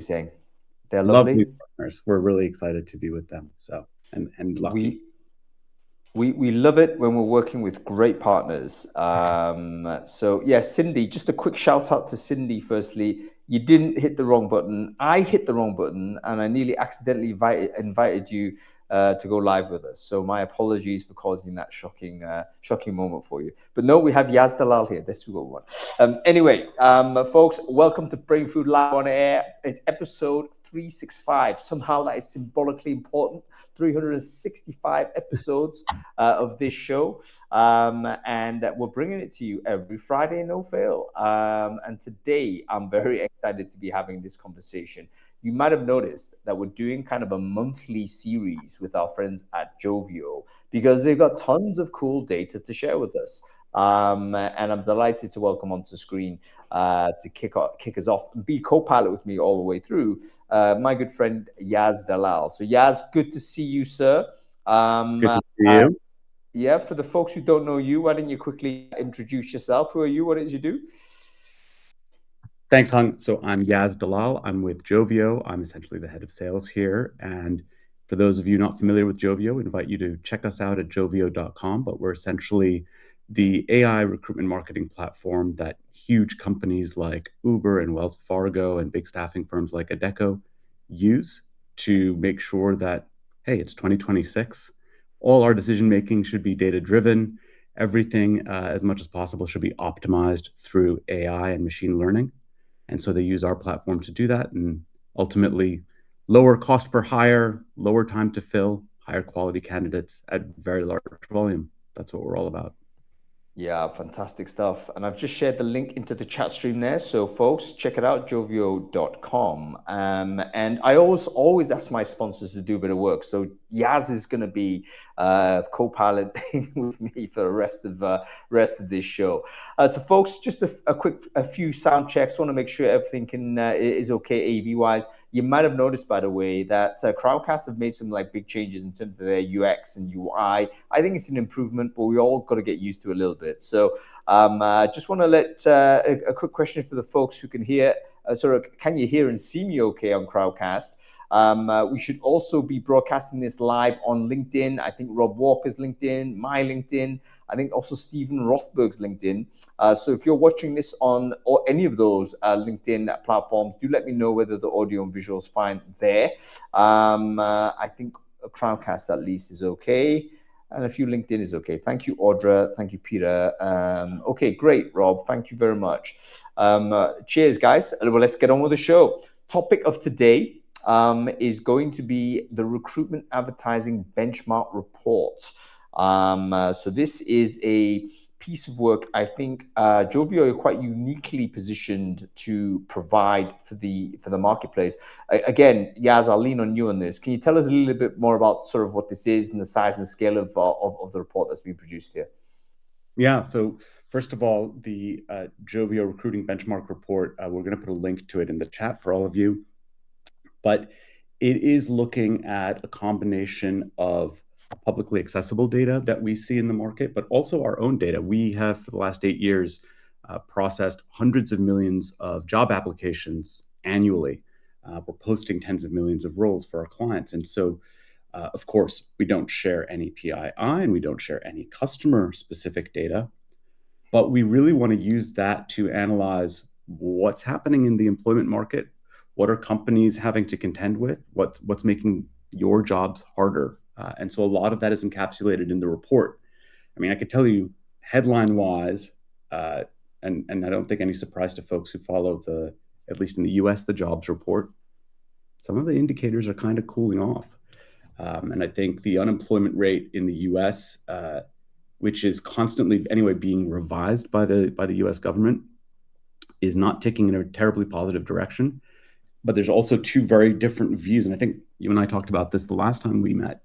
saying? They're Lovely lovely. partners. We're really excited to be with them. So, and lucky. We love it when we're working with great partners. So yeah, Cindy, just a quick shout out to Cindy. Firstly, you didn't hit the wrong button. I hit the wrong button, and I nearly accidentally invited you to go live with us. So my apologies for causing that shocking moment for you. But no, we have Yaz Dalal here. This we got one. Anyway, folks, welcome to Brainfood Live on Air. It's episode 365. Somehow that is symbolically important. 365 episodes of this show, and we're bringing it to you every Friday, no fail. And today, I'm very excited to be having this conversation. You might have noticed that we're doing kind of a monthly series with our friends at Joveo because they've got tons of cool data to share with us. And I'm delighted to welcome onto screen to kick us off and be co-pilot with me all the way through, my good friend Yaz Dalal. So Yaz, good to see you, sir. Good to see you. Yeah, for the folks who don't know you, why don't you quickly introduce yourself? Who are you? What is you do? Thanks, Hung. So I'm Yaz Dalal. I'm with Joveo. I'm essentially the head of sales here. And for those of you not familiar with Joveo, we invite you to check us out at joveo.com. But we're essentially the AI recruitment marketing platform that huge companies like Uber and Wells Fargo and big staffing firms like Adecco use to make sure that, hey, it's 2026. All our decision making should be data driven. Everything, as much as possible, should be optimized through AI and machine learning. And so they use our platform to do that and ultimately lower cost per hire, lower time to fill, higher quality candidates at very large volume. That's what we're all about. Yeah, fantastic stuff. And I've just shared the link into the chat stream there. So folks, check it out, joveo.com. And I always ask my sponsors to do a bit of work. So Yaz is going to be co-piloting with me for the rest of this show. So folks, just a few sound checks. Want to make sure everything is okay AV wise. You might have noticed, by the way, that Crowdcast have made some big changes in terms of their UX and UI. I think it's an improvement, but we all got to get used to it a little bit. So just want to let a quick question for the folks who can hear. Can you hear and see me okay on Crowdcast? We should also be broadcasting this live on LinkedIn. I think Rob Walker's LinkedIn, my LinkedIn. I think also Stephen Rothberg's LinkedIn. So if you're watching this on any of those LinkedIn platforms, do let me know whether the audio and visual is fine there. I think Crowdcast at least is okay. And a few LinkedIn is okay. Thank you, Audra. Thank you, Peter. Okay, great, Rob. Thank you very much. Cheers, guys. Well, let's get on with the show. Topic of today is going to be the Recruitment Advertising Benchmark Report. So this is a piece of work I think Joveo are quite uniquely positioned to provide for the marketplace. Again, Yaz, I'll lean on you on this. Can you tell us a little bit more about sort of what this is and the size and scale of the report that's being produced here? Yeah, so first of all, the Joveo Recruiting Benchmark Report, we're going to put a link to it in the chat for all of you. But it is looking at a combination of publicly accessible data that we see in the market, but also our own data. We have, for the last 8 years, processed hundreds of millions of job applications annually. We're posting tens of millions of roles for our clients. And so, of course, we don't share any PII and we don't share any customer-specific data, but we really want to use that to analyze what's happening in the employment market. What are companies having to contend with? What's making your jobs harder? And so a lot of that is encapsulated in the report. I mean, I could tell you headline-wise, and I don't think any surprise to folks who follow at least in the US, the jobs report, some of the indicators are kind of cooling off. And I think the unemployment rate in the US, which is constantly anyway being revised by the US government, is not ticking in a terribly positive direction. But there's also two very different views. And I think you and I talked about this the last time we met.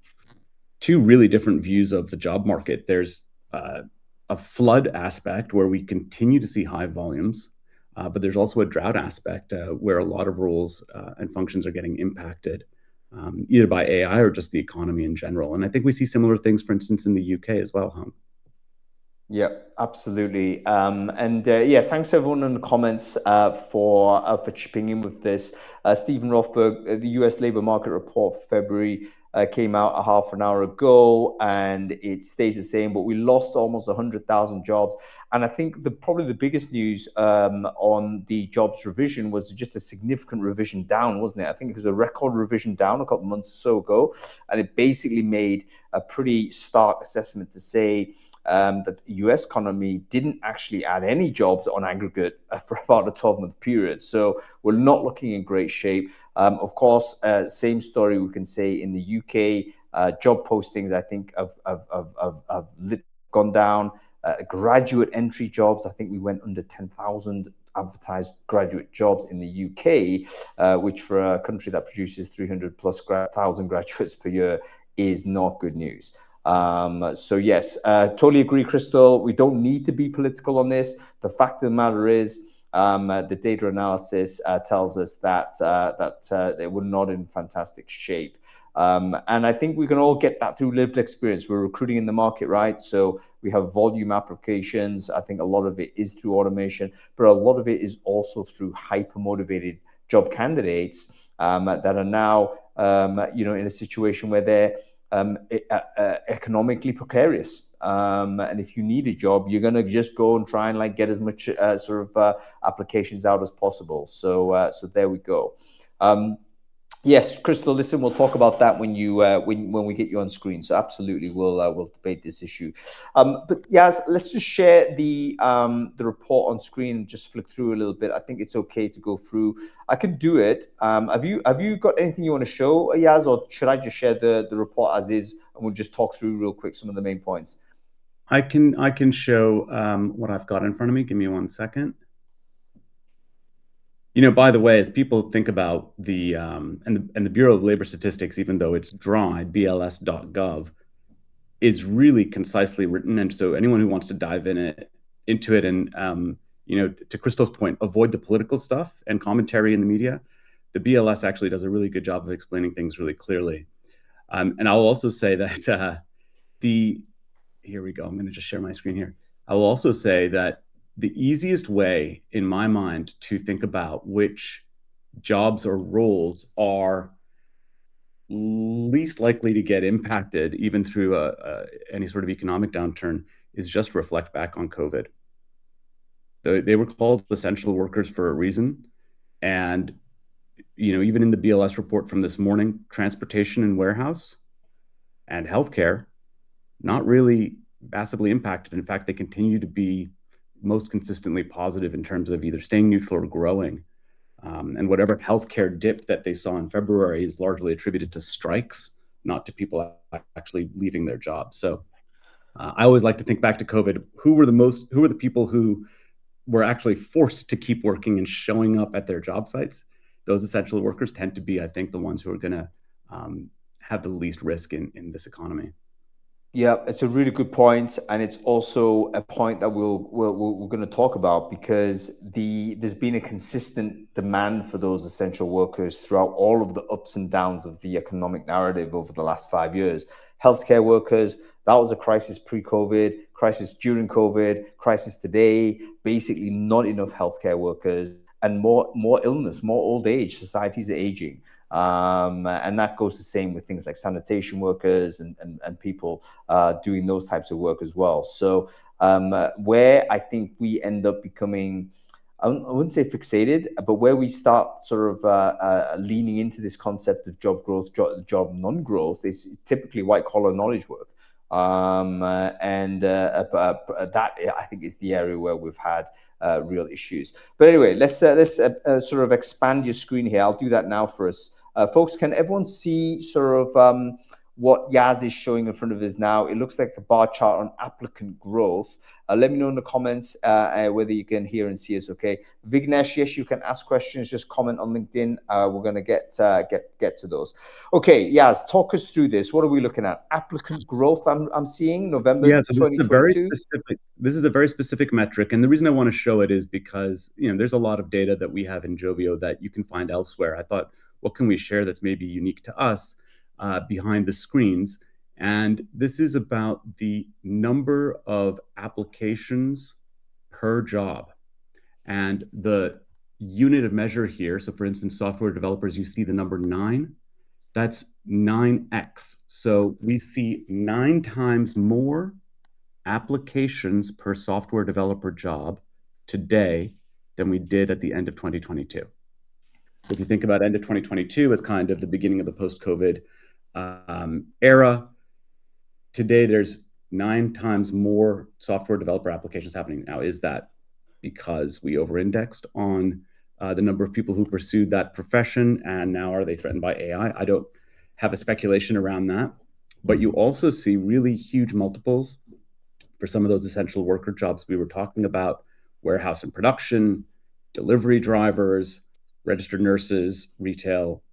Two really different views of the job market. There's a flood aspect where we continue to see high volumes, but there's also a drought aspect where a lot of roles and functions are getting impacted, either by AI or just the economy in general. And I think we see similar things, for instance, in the UK as well, Hung. Yeah, absolutely. And yeah, thanks everyone in the comments for chipping in with this. Stephen Rothberg, the U.S. labor market report for February came out a half an hour ago, and it stays the same. But we lost almost 100,000 jobs, and I think probably the biggest news on the jobs revision was just a significant revision down, wasn't it? I think it was a record revision down a couple of months or so ago, and it basically made a pretty stark assessment to say that the US economy didn't actually add any jobs on aggregate for about a 12-month period. So we're not looking in great shape. Of course, same story we can say in the UK. Job postings, I think, have gone down. Graduate entry jobs, I think we went under 10,000 advertised graduate jobs in the UK, which for a country that produces 300 plus thousand graduates per year is not good news. So yes, totally agree, Crystal. We don't need to be political on this. The fact of the matter is, the data analysis tells us that they were not in fantastic shape. And I think we can all get that through lived experience. We're recruiting in the market, right? So we have volume applications. I think a lot of it is through automation, but a lot of it is also through hyper motivated job candidates that are now, in a situation where they're economically precarious. And if you need a job, you're going to just go and try and like get as much applications out as possible. So there we go. Yes, Crystal, listen, we'll talk about that when we get you on screen. So absolutely, we'll debate this issue. But Yaz, let's just share the report on screen and just flick through a little bit. I think it's okay to go through. I can do it. Have you got anything you want to show, Yaz, or should I just share the report as is and we'll just talk through real quick some of the main points? I can show what I've got in front of me. Give me 1 second. By the way, as people think about the Bureau of Labor Statistics, even though it's dry, bls.gov, is really concisely written, and so anyone who wants to dive into it, and to Crystal's point, avoid the political stuff and commentary in the media. The BLS actually does a really good job of explaining things really clearly. And I'll also say that here we go. I'm going to just share my screen here. I will also say that the easiest way, in my mind, to think about which jobs or roles are least likely to get impacted, even through any sort of economic downturn, is just reflect back on COVID. They were called essential workers for a reason. And, even in the BLS report from this morning, transportation and warehouse and healthcare, not really massively impacted. In fact, they continue to be most consistently positive in terms of either staying neutral or growing. And whatever healthcare dip that they saw in February is largely attributed to strikes, not to people actually leaving their jobs. So I always like to think back to COVID. Who were the people who were actually forced to keep working and showing up at their job sites? Those essential workers tend to be, I think, the ones who are going to have the least risk in this economy. Yeah, it's a really good point, and it's also a point that we're going to talk about because there's been a consistent demand for those essential workers throughout all of the ups and downs of the economic narrative over the last 5 years. Healthcare workers, that was a crisis pre-COVID, crisis during COVID, crisis today. Basically, not enough healthcare workers, and more illness, more old age. Societies are aging. And that goes the same with things like sanitation workers and people doing those types of work as well. So where I think we end up becoming, I wouldn't say fixated, but where we start sort of leaning into this concept of job growth, job non-growth, is typically white-collar knowledge work. And that I think is the area where we've had real issues. But anyway, let's sort of expand your screen here. I'll do that now for us. Folks, can everyone see sort of what Yaz is showing in front of us now? It looks like a bar chart on applicant growth. Let me know in the comments whether you can hear and see us okay. Vignesh, yes, you can ask questions. Just comment on LinkedIn. We're going to get to those. Okay, Yaz, talk us through this. What are we looking at? Applicant growth I'm seeing November 2022. This is a very specific metric. And the reason I want to show it is because there's a lot of data that we have in Joveo that you can find elsewhere. I thought, what can we share that's maybe unique to us behind the screens? And this is about the number of applications per job. And the unit of measure here, so for instance, software developers, you see the number 9, that's 9x. So we see 9 times more applications per software developer job today than we did at the end of 2022. If you think about end of 2022 as kind of the beginning of the post-COVID era, today there's 9 times more software developer applications happening. Now, is that because we over-indexed on the number of people who pursued that profession, and now are they threatened by AI? I don't have a speculation around that. But you also see really huge multiples for some of those essential worker jobs we were talking about: warehouse and production, delivery drivers, registered nurses, retail,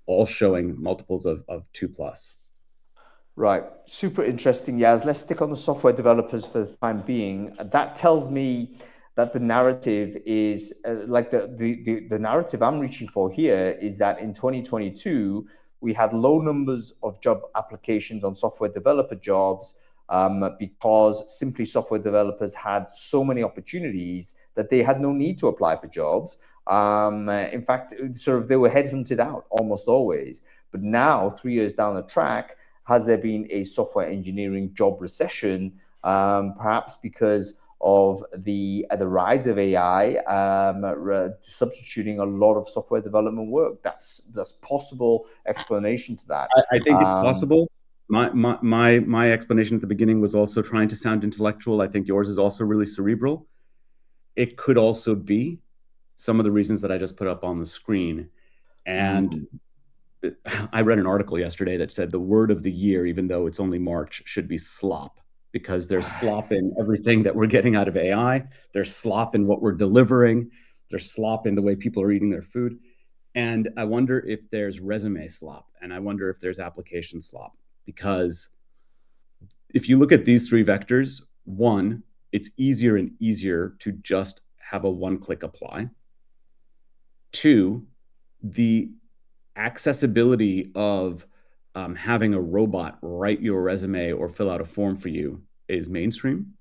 all showing multiples of 2 plus. Right. Super interesting, Yaz. Let's stick on the software developers for the time being. That tells me that the narrative is like the narrative I'm reaching for here is that in 2022, we had low numbers of job applications on software developer jobs because simply software developers had so many opportunities that they had no need to apply for jobs. In fact, sort of they were headhunted out almost always. But now, 3 years down the track, has there been a software engineering job recession, perhaps because of the rise of AI substituting a lot of software development work? That's possible explanation to that. I think it's possible. My explanation at the beginning was also trying to sound intellectual. I think yours is also really cerebral. It could also be some of the reasons that I just put up on the screen. And I read an article yesterday that said the word of the year, even though it's only March, should be slop, because there's slop in everything that we're getting out of AI. There's slop in what we're delivering. There's slop in the way people are eating their food. And I wonder if there's resume slop, and I wonder if there's application slop, because if you look at these 3 vectors, 1, it's easier and easier to just have a one-click apply. 2, the accessibility of having a robot write your resume or fill out a form for you is mainstream.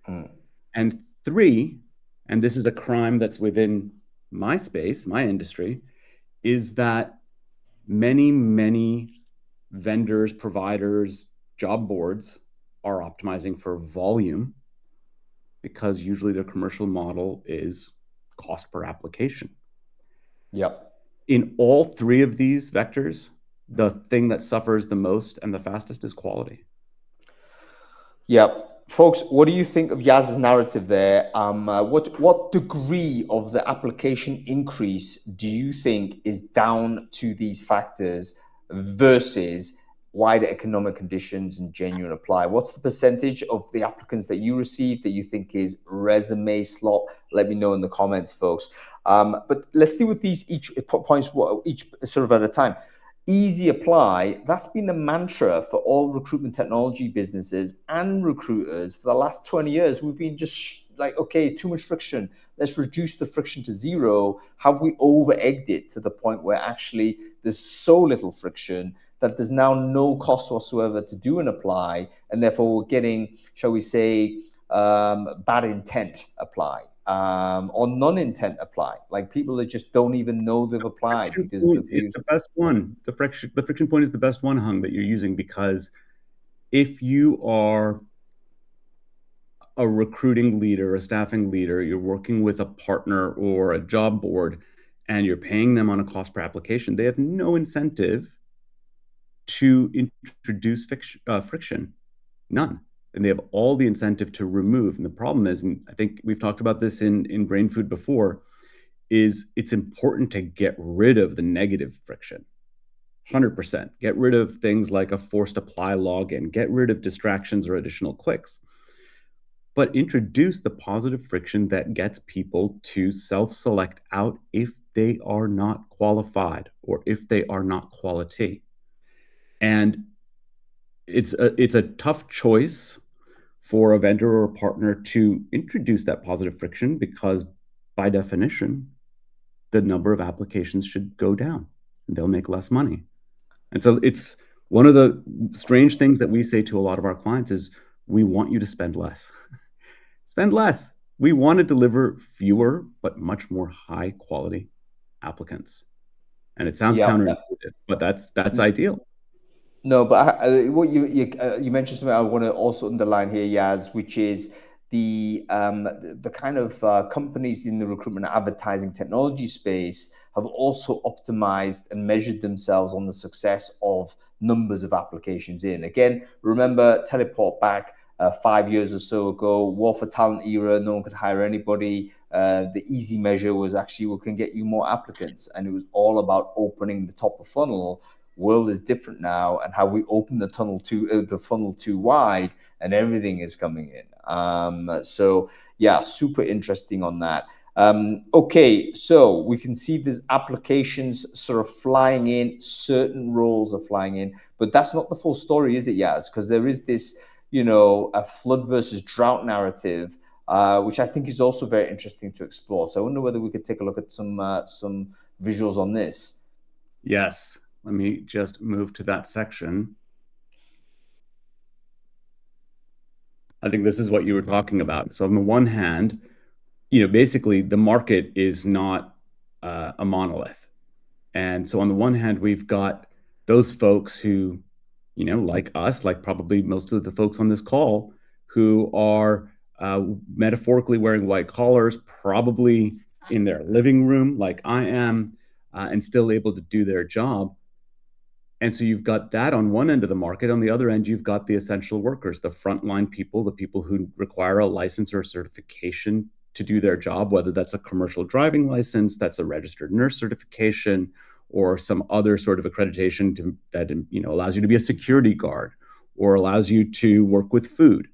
And 3, and this is a crime that's within my space, my industry, is that many vendors, providers, job boards are optimizing for volume, because usually their commercial model is cost per application. Yep. In all 3 of these vectors, the thing that suffers the most and the fastest is quality. Yep. Folks, what do you think of Yaz's narrative there? What degree of the application increase do you think is down to these factors versus wider economic conditions and genuine apply? What's the percentage of the applicants that you receive that you think is resume slop? Let me know in the comments, folks. But let's deal with these each points, each sort of at a time. Easy apply, that's been the mantra for all recruitment technology businesses and recruiters for the last 20 years. We've been just like, okay, too much friction. Let's reduce the friction to 0. Have we over-egged it to the point where actually there's so little friction that there's now no cost whatsoever to do an apply, and therefore we're getting, shall we say, bad intent apply? Or non-intent apply, like people that just don't even know they've applied because it's the best one. The friction point is the best one, Hung, that you're using, because if you are a recruiting leader, a staffing leader, you're working with a partner or a job board, and you're paying them on a cost per application, they have no incentive to introduce friction, none. And they have all the incentive to remove. And the problem is, and I think we've talked about this in Brainfood before, is it's important to get rid of the negative friction. 100%. Get rid of things like a forced apply login, get rid of distractions or additional clicks, but introduce the positive friction that gets people to self-select out if they are not qualified or if they are not quality. And it's a tough choice for a vendor or a partner to introduce that positive friction, because by definition, the number of applications should go down and they'll make less money. And so it's One of the strange things that we say to a lot of our clients is we want you to spend less. Spend less. We want to deliver fewer, but much more high quality applicants. And it sounds Yeah. counterintuitive, but that's ideal. No, but what you mentioned something I want to also underline here, Yaz, which is the kind of companies in the recruitment and advertising technology space have also optimized and measured themselves on the success of numbers of applications in. Again, remember, teleport back 5 years or so ago, war for talent era, no one could hire anybody. The easy measure was actually we can get you more applicants, and it was all about opening the top of funnel. World is different now, and how we open the funnel too wide, and everything is coming in. So yeah, super interesting on that. Okay, so we can see there's applications sort of flying in, certain roles are flying in, but that's not the full story, is it, Yaz? Because there is this, a flood versus drought narrative, which I think is also very interesting to explore. So I wonder whether we could take a look at some visuals on this. Yes. Let me just move to that section. I think this is what you were talking about. So on the one hand, basically the market is not a monolith. And so on the one hand, we've got those folks who, like us, like probably most of the folks on this call, who are metaphorically wearing white collars, probably in their living room, like I am, and still able to do their job. And so you've got that on one end of the market. On the other end, you've got the essential workers, the frontline people, the people who require a license or certification to do their job, whether that's a commercial driving license, that's a registered nurse certification, or some other sort of accreditation that allows you to be a security guard or allows you to work with food.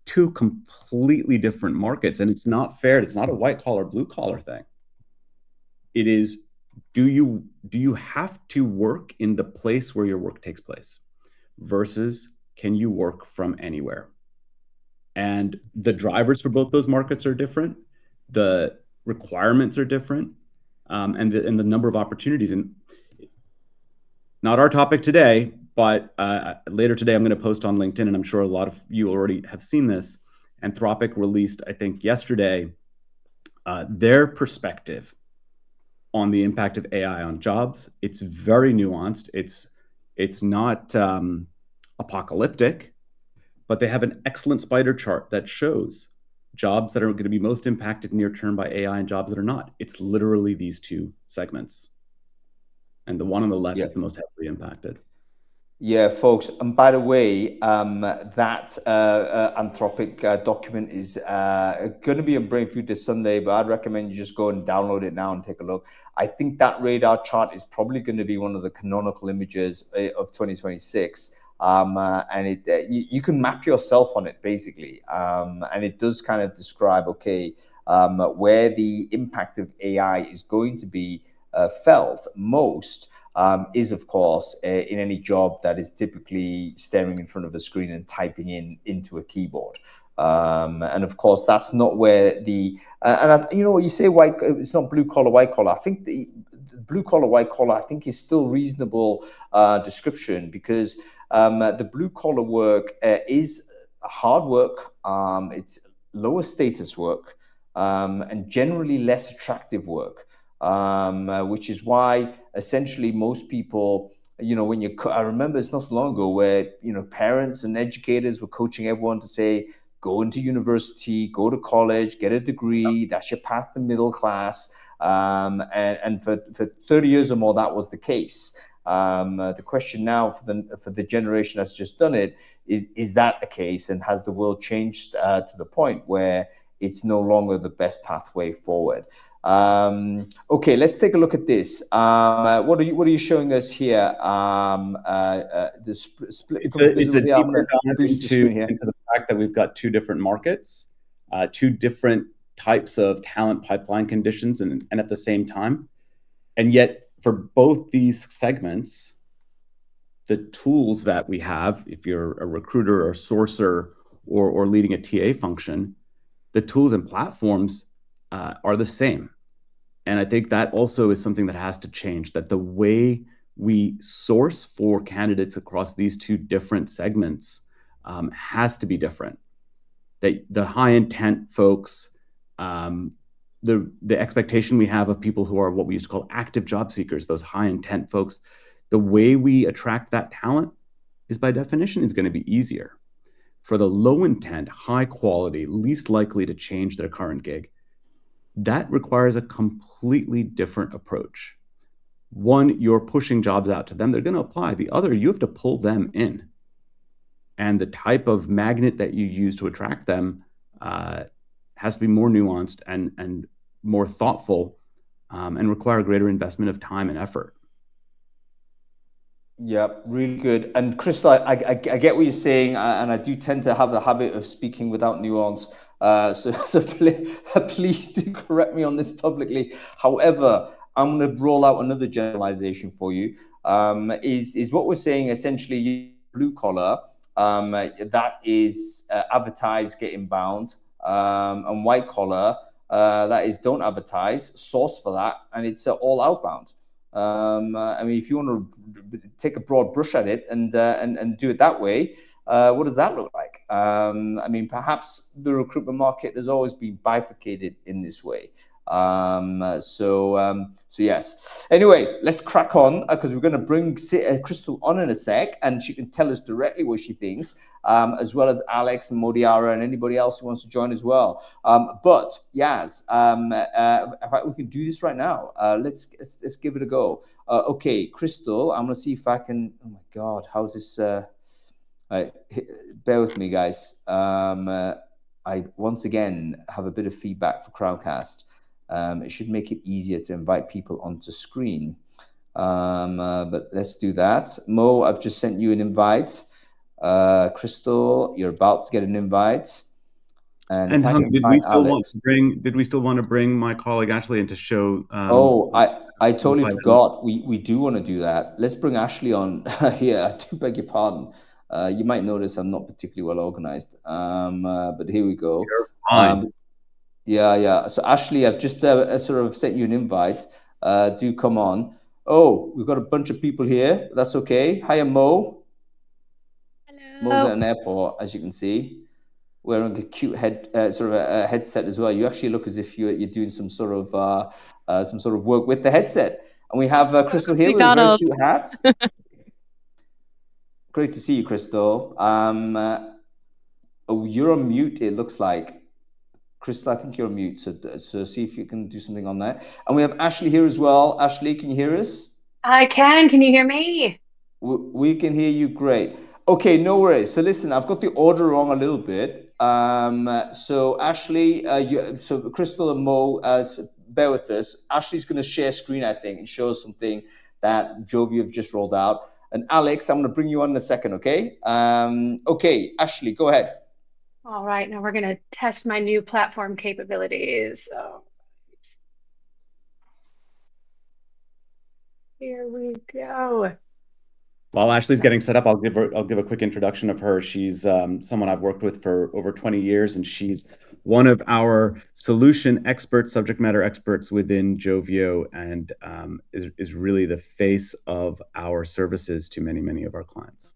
Two completely different markets. And it's not fair. It's not a white collar, blue collar thing. It is, do you have to work in the place where your work takes place versus can you work from anywhere? And the drivers for both those markets are different. The requirements are different, and the number of opportunities. And not our topic today, but later today I'm going to post on LinkedIn, and I'm sure a lot of you already have seen this. Anthropic released, I think yesterday, their perspective on the impact of AI on jobs. It's very nuanced. It's not apocalyptic, but they have an excellent spider chart that shows jobs that are going to be most impacted near term by AI and jobs that are not. It's literally these two segments. And the one on the left is the most heavily impacted. Yeah, folks. And by the way, that Anthropic document is going to be on Brainfood this Sunday, but I'd recommend you just go and download it now and take a look. I think that radar chart is probably going to be one of the canonical images of 2026. And you can map yourself on it, basically. And it does kind of describe, where the impact of AI is going to be felt most. Is, of course, in any job that is typically staring in front of a screen and typing into a keyboard. And of course, that's not where what you say, white, it's not blue collar, white collar. I think the blue collar, white collar, I think is still reasonable description, because the blue collar work is hard work. It's lower status work, and generally less attractive work. Which is why essentially most people, I remember it's not so long ago where, parents and educators were coaching everyone to say, go into university, go to college, get a degree. That's your path to middle class. And for 30 years or more, that was the case. The question now for the generation that's just done it is that the case? And has the world changed to the point where it's no longer the best pathway forward? Okay, let's take a look at this. What are you showing us here? The split. It's a deeper dive into the fact that we've got two different markets, two different types of talent pipeline conditions, and at the same time, and yet for both these segments, the tools that we have, if you're a recruiter or a sourcer or leading a TA function, the tools and platforms are the same. And I think that also is something that has to change, that the way we source for candidates across these two different segments has to be different. The high intent folks, the expectation we have of people who are what we used to call active job seekers, those high intent folks, the way we attract that talent is by definition is going to be easier. For the low intent, high quality, least likely to change their current gig, that requires a completely different approach. One, you're pushing jobs out to them, they're going to apply. The other, you have to pull them in. And the type of magnet that you use to attract them has to be more nuanced and more thoughtful and require greater investment of time and effort. Yeah, really good. And Crystal, I get what you're saying, and I do tend to have the habit of speaking without nuance. So please do correct me on this publicly. However, I'm going to roll out another generalization for you. Is what we're saying essentially blue collar, that is advertise, get inbound, and white collar, that is don't advertise, source for that, and it's all outbound. I mean, if you want to take a broad brush at it and do it that way, what does that look like? I mean, perhaps the recruitment market has always been bifurcated in this way. So yes. Anyway, let's crack on because we're going to bring Crystal on in a sec, and she can tell us directly what she thinks, as well as Alex and Modiara and anybody else who wants to join as well. But Yaz, in fact, we can do this right now. Let's give it a go. Okay, Crystal, I'm going to see if I can. Oh my God, how's this? Bear with me, guys. I once again have a bit of feedback for Crowdcast. It should make it easier to invite people onto screen. But let's do that. Mo, I've just sent you an invite. Crystal, you're about to get an invite. And Hung, did we still want to bring my colleague Ashley in to show? I totally forgot. We do want to do that. Let's bring Ashley on here. I do beg your pardon. You might notice I'm not particularly well organized. But here we go. You're fine. Yeah. So Ashley, I've just sort of sent you an invite. Do come on. Oh, we've got a bunch of people here. That's okay. Hiya, Mo. Hello. Mo's at an airport, as you can see, wearing a cute headset as well. You actually look as if you're doing some sort of work with the headset. And we have Crystal here with a very cute hat. Great to see you, Crystal. Oh, you're on mute. It looks like. Crystal, I think you're on mute, so see if you can do something on that. And we have Ashley here as well. Ashley, can you hear us? I can. Can you hear me? We can hear you great. Okay, no worries. So listen, I've got the order wrong a little bit. So Ashley, so Crystal and Mo, bear with us. Ashley's going to share screen, I think, and show us something that Joveo have just rolled out. And Alex, I'm going to bring you on in a second, okay? Okay, Ashley, go ahead. All right, now we're going to test my new platform capabilities. So here we go. While Ashley's getting set up, I'll give a quick introduction of her. She's someone I've worked with for over 20 years, and she's one of our solution experts, subject matter experts within Joveo, and is really the face of our services to many of our clients.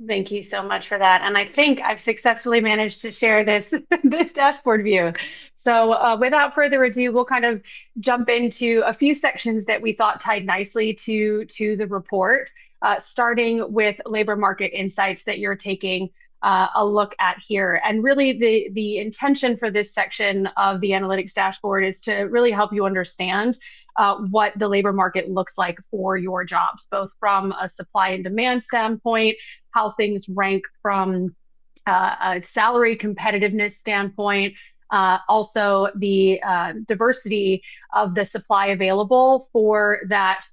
Thank you so much for that. And I think I've successfully managed to share this dashboard view. So without further ado, we'll kind of jump into a few sections that we thought tied nicely to the report, starting with labor market insights that you're taking a look at here. And really the intention for this section of the analytics dashboard is to really help you understand what the labor market looks like for your jobs, both from a supply and demand standpoint, how things rank from a salary competitiveness standpoint, also the diversity of the supply available for that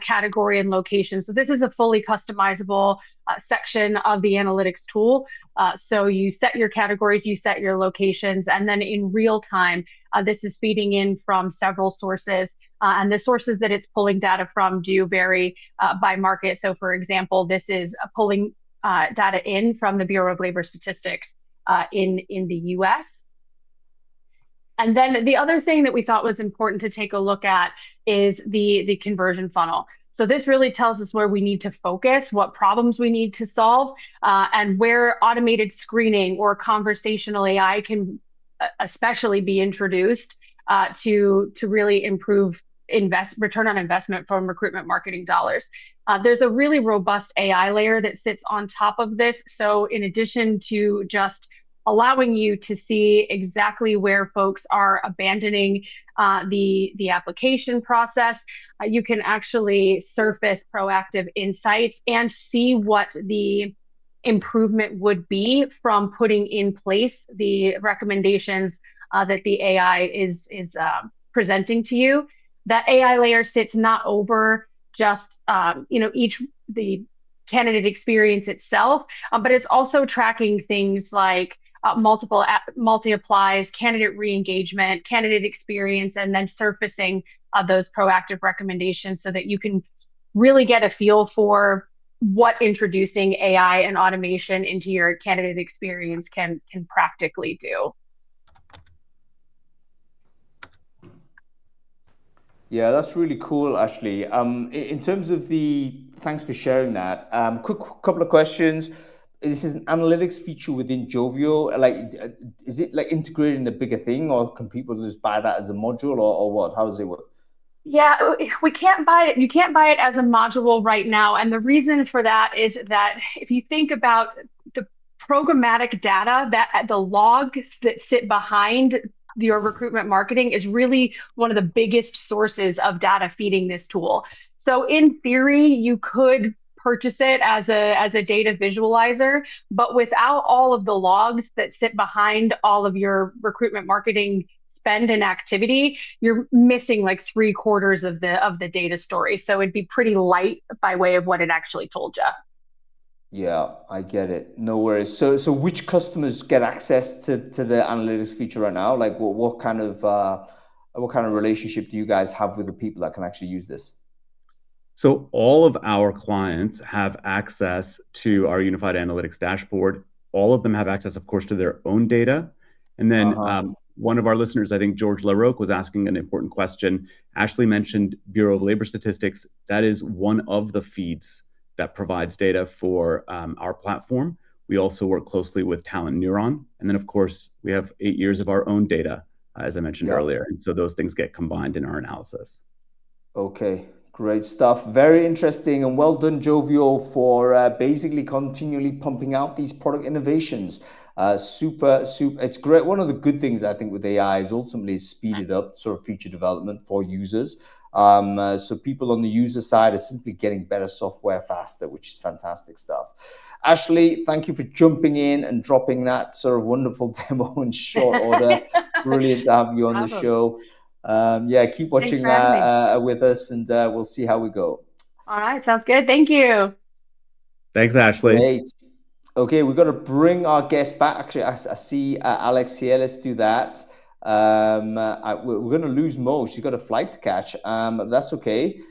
category and location. So this is a fully customizable section of the analytics tool. So you set your categories, you set your locations, and then in real time, this is feeding in from several sources. And the sources that it's pulling data from do vary by market. So for example, this is pulling data in from the Bureau of Labor Statistics in the US. And then the other thing that we thought was important to take a look at is the conversion funnel. So this really tells us where we need to focus, what problems we need to solve, and where automated screening or conversational AI can especially be introduced to really improve return on investment from recruitment marketing dollars. There's a really robust AI layer that sits on top of this. So in addition to just allowing you to see exactly where folks are abandoning the application process, you can actually surface proactive insights and see what the improvement would be from putting in place the recommendations that the AI is presenting to you. That AI layer sits not over just each the candidate experience itself, but it's also tracking things like multi applies, candidate re-engagement, candidate experience, and then surfacing those proactive recommendations so that you can really get a feel for what introducing AI and automation into your candidate experience can practically do. Yeah, that's really cool, Ashley. In terms of thanks for sharing that. Quick couple of questions. This is an analytics feature within Joveo. Like, is it like integrated in a bigger thing, or can people just buy that as a module, or what? How does it work? Yeah, we can't buy it. You can't buy it as a module right now. And the reason for that is that if you think about the programmatic data, that the logs that sit behind your recruitment marketing is really one of the biggest sources of data feeding this tool. So in theory, you could purchase it as a data visualizer, but without all of the logs that sit behind all of your recruitment marketing spend and activity, you're missing like 3/4 of the data story. So it'd be pretty light by way of what it actually told you. Yeah, I get it. No worries. So which customers get access to the analytics feature right now? Like, what kind of relationship do you guys have with the people that can actually use this? So all of our clients have access to our unified analytics dashboard. All of them have access, of course, to their own data. And then Uh-huh. one of our listeners, I think George LaRoque, was asking an important question. Ashley mentioned Bureau of Labor Statistics. That is one of the feeds that provides data for our platform. We also work closely with Talent Neuron. And then, of course, we have 8 years of our own data, as I mentioned Yeah. earlier. And so those things get combined in our analysis. Okay, great stuff. Very interesting, and well done, Joveo, for basically continually pumping out these product innovations. Super, super. It's great. One of the good things I think with AI is ultimately speeded up sort of feature development for users. So people on the user side are simply getting better software faster, which is fantastic stuff. Ashley, thank you for jumping in and dropping that sort of wonderful demo in short order. Brilliant to have you on the Problem. show. Yeah, keep Thanks watching for having me. with us, and we'll see how we go. All right, sounds good. Thank you. Thanks, Ashley. Great. Okay, we've got to bring our guest back. Actually, I see Alex here. Let's do that. We're going to lose Mo. She's got a flight to catch. But that's okay.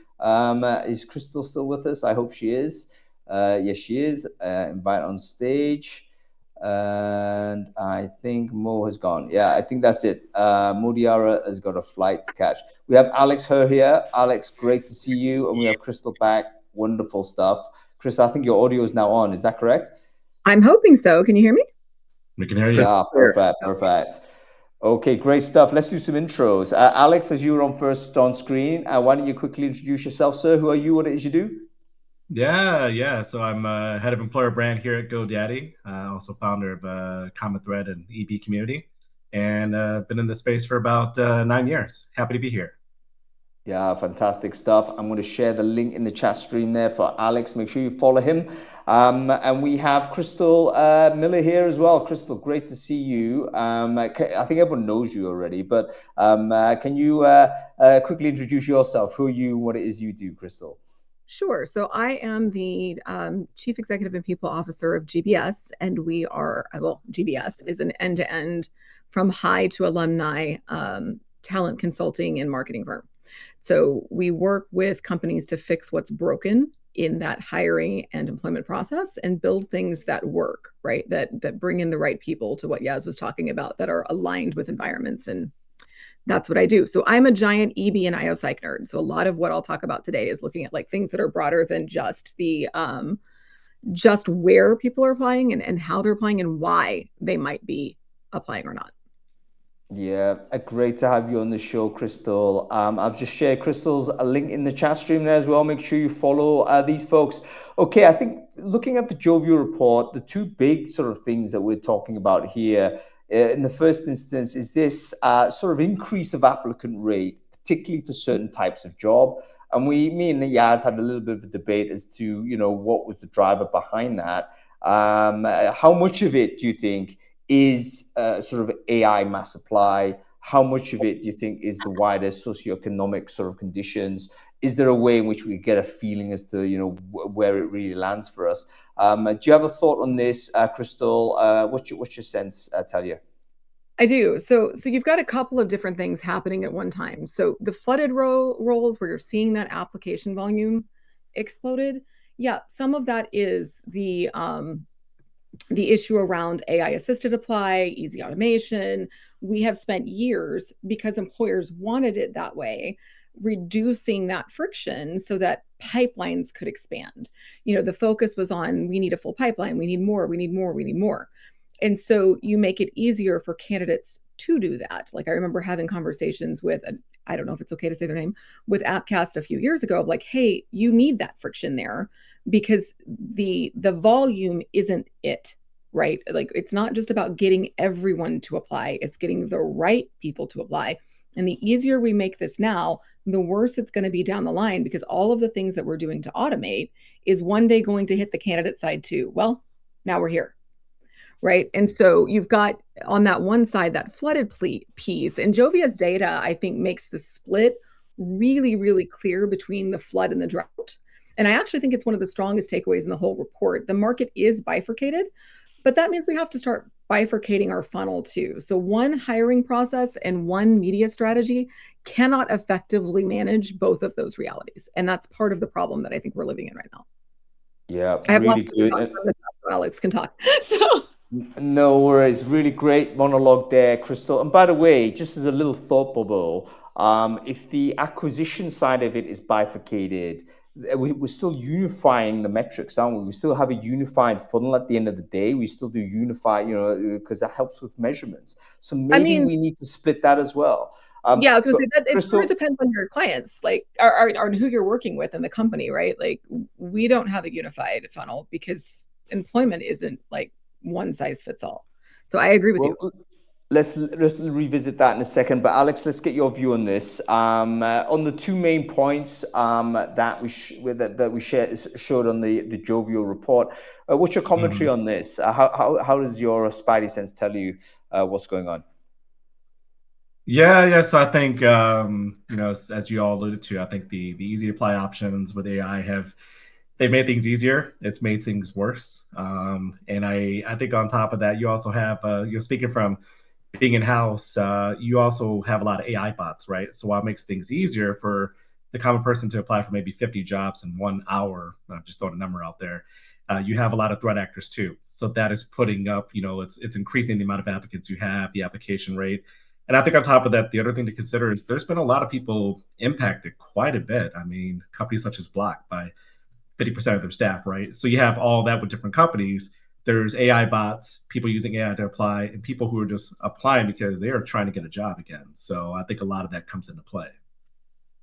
Is Crystal still with us? I hope she is. Yes, she is. Invite on stage. And I think Mo has gone. Yeah, I think that's it. Mo Diarra has got a flight to catch. We have Alex Her here. Alex, great to see you. And we have Crystal back. Wonderful stuff. Crystal, I think your audio is now on. Is that correct? I'm hoping so. Can you hear me? We can hear you. Yeah, perfect, perfect. Okay, great stuff. Let's do some intros. Alex, as you were on first on screen, why don't you quickly introduce yourself, sir? Who are you? What it is you do? Yeah. So I'm head of employer brand here at GoDaddy, also founder of Common Thread and EB Community, and been in this space for about 9 years. Happy to be here. Yeah, fantastic stuff. I'm going to share the link in the chat stream there for Alex. Make sure you follow him. And we have Crystal Miller here as well. Crystal, great to see you. I think everyone knows you already, but can you quickly introduce yourself? Who are you? What it is you do, Crystal? Sure. So I am the Chief Executive and People Officer of GBS, and we are, well, GBS is an end-to-end from high to alumni talent consulting and marketing firm. So we work with companies to fix what's broken in that hiring and employment process and build things that work, right? That bring in the right people, to what Yaz was talking about, that are aligned with environments and That's what I do. So I'm a giant EB and IO psych nerd. So a lot of what I'll talk about today is looking at like things that are broader than just the just where people are applying and how they're applying and why they might be applying or not. Yeah, great to have you on the show, Crystal. I've just shared Crystal's link in the chat stream there as well. Make sure you follow these folks. Okay, I think looking at the Joveo report, the two big sort of things that we're talking about here, in the first instance, is this sort of increase of applicant rate, particularly for certain types of job. And me and Yaz had a little bit of a debate as to, what was the driver behind that. How much of it do you think is sort of AI mass supply? How much of it do you think is the wider socioeconomic sort of conditions? Is there a way in which we get a feeling as to where it really lands for us? Do you have a thought on this, Crystal? What's your sense tell you? I do. So you've got a couple of different things happening at one time. So the flooded roles where you're seeing that application volume exploded. Yeah, some of that is the issue around AI assisted apply, easy automation. We have spent years, because employers wanted it that way, reducing that friction so that pipelines could expand. The focus was on, we need a full pipeline, we need more, we need more, we need more. And so you make it easier for candidates to do that. Like I remember having conversations with, I don't know if it's okay to say their name, with Appcast a few years ago of like, hey, you need that friction there because the volume isn't it, right? Like it's not just about getting everyone to apply, it's getting the right people to apply. And the easier we make this now, the worse it's going to be down the line, because all of the things that we're doing to automate is one day going to hit the candidate side too. Well, now we're here. Right. And so you've got on that one side, that flooded piece, and Joveo's data, I think, makes the split really, really clear between the flood and the drought. And I actually think it's one of the strongest takeaways in the whole report. The market is bifurcated, but that means we have to start bifurcating our funnel too. So one hiring process and one media strategy cannot effectively manage both of those realities. And that's part of the problem that I think we're living in right now. Yeah, I have really lots good. to talk about this after Alex can talk. So no worries. Really great monologue there, Crystal. And by the way, just as a little thought bubble, if the acquisition side of it is bifurcated, we're still unifying the metrics, aren't we? We still have a unified funnel at the end of the day. We still do unify, because that helps with measurements. So maybe we need to split that as well. Yeah, I was going to say that it Crystal, sort of depends on your clients, like, or who you're working with in the company, right? Like, we don't have a unified funnel because employment isn't like one size fits all. So I agree with you. Let's revisit that in a second. But Alex, let's get your view on this. On the two main points that we showed on the Joveo report. What's your commentary on this? How does your spidey sense tell you what's going on? Yeah. So I think, as you all alluded to, I think the easy apply options with AI they've made things easier. It's made things worse. And I think on top of that, you also have, you're speaking from being in-house, you also have a lot of AI bots, right? So while it makes things easier for the common person to apply for maybe 50 jobs in 1 hour, I'm just throwing a number out there, you have a lot of threat actors too. So that is putting up, it's increasing the amount of applicants you have, the application rate. And I think on top of that, the other thing to consider is there's been a lot of people impacted quite a bit. I mean, companies such as Block by 50% of their staff, right? So you have all that with different companies. There's AI bots, people using AI to apply, and people who are just applying because they are trying to get a job again. So I think a lot of that comes into play.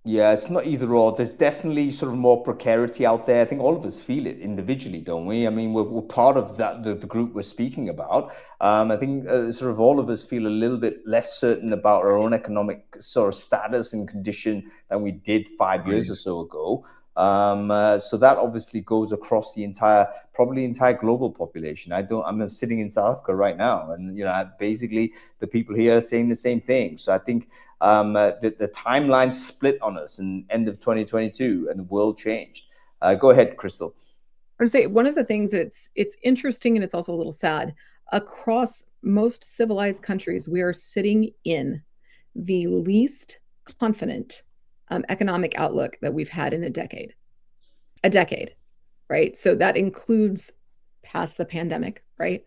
Yeah, it's not either or. There's definitely sort of more precarity out there. I think all of us feel it individually, don't we? I mean, we're part of that, the group we're speaking about. I think sort of all of us feel a little bit less certain about our own economic sort of status and condition than we did 5 years or so ago. So that obviously goes across probably entire global population. I'm sitting in South Africa right now, and basically the people here are saying the same thing. So I think the timeline split on us in end of 2022, and the world changed. Go ahead, Crystal. I would say one of the things that's it's interesting and it's also a little sad. Across most civilized countries, we are sitting in the least confident economic outlook that we've had in a decade, right? So that includes past the pandemic, right?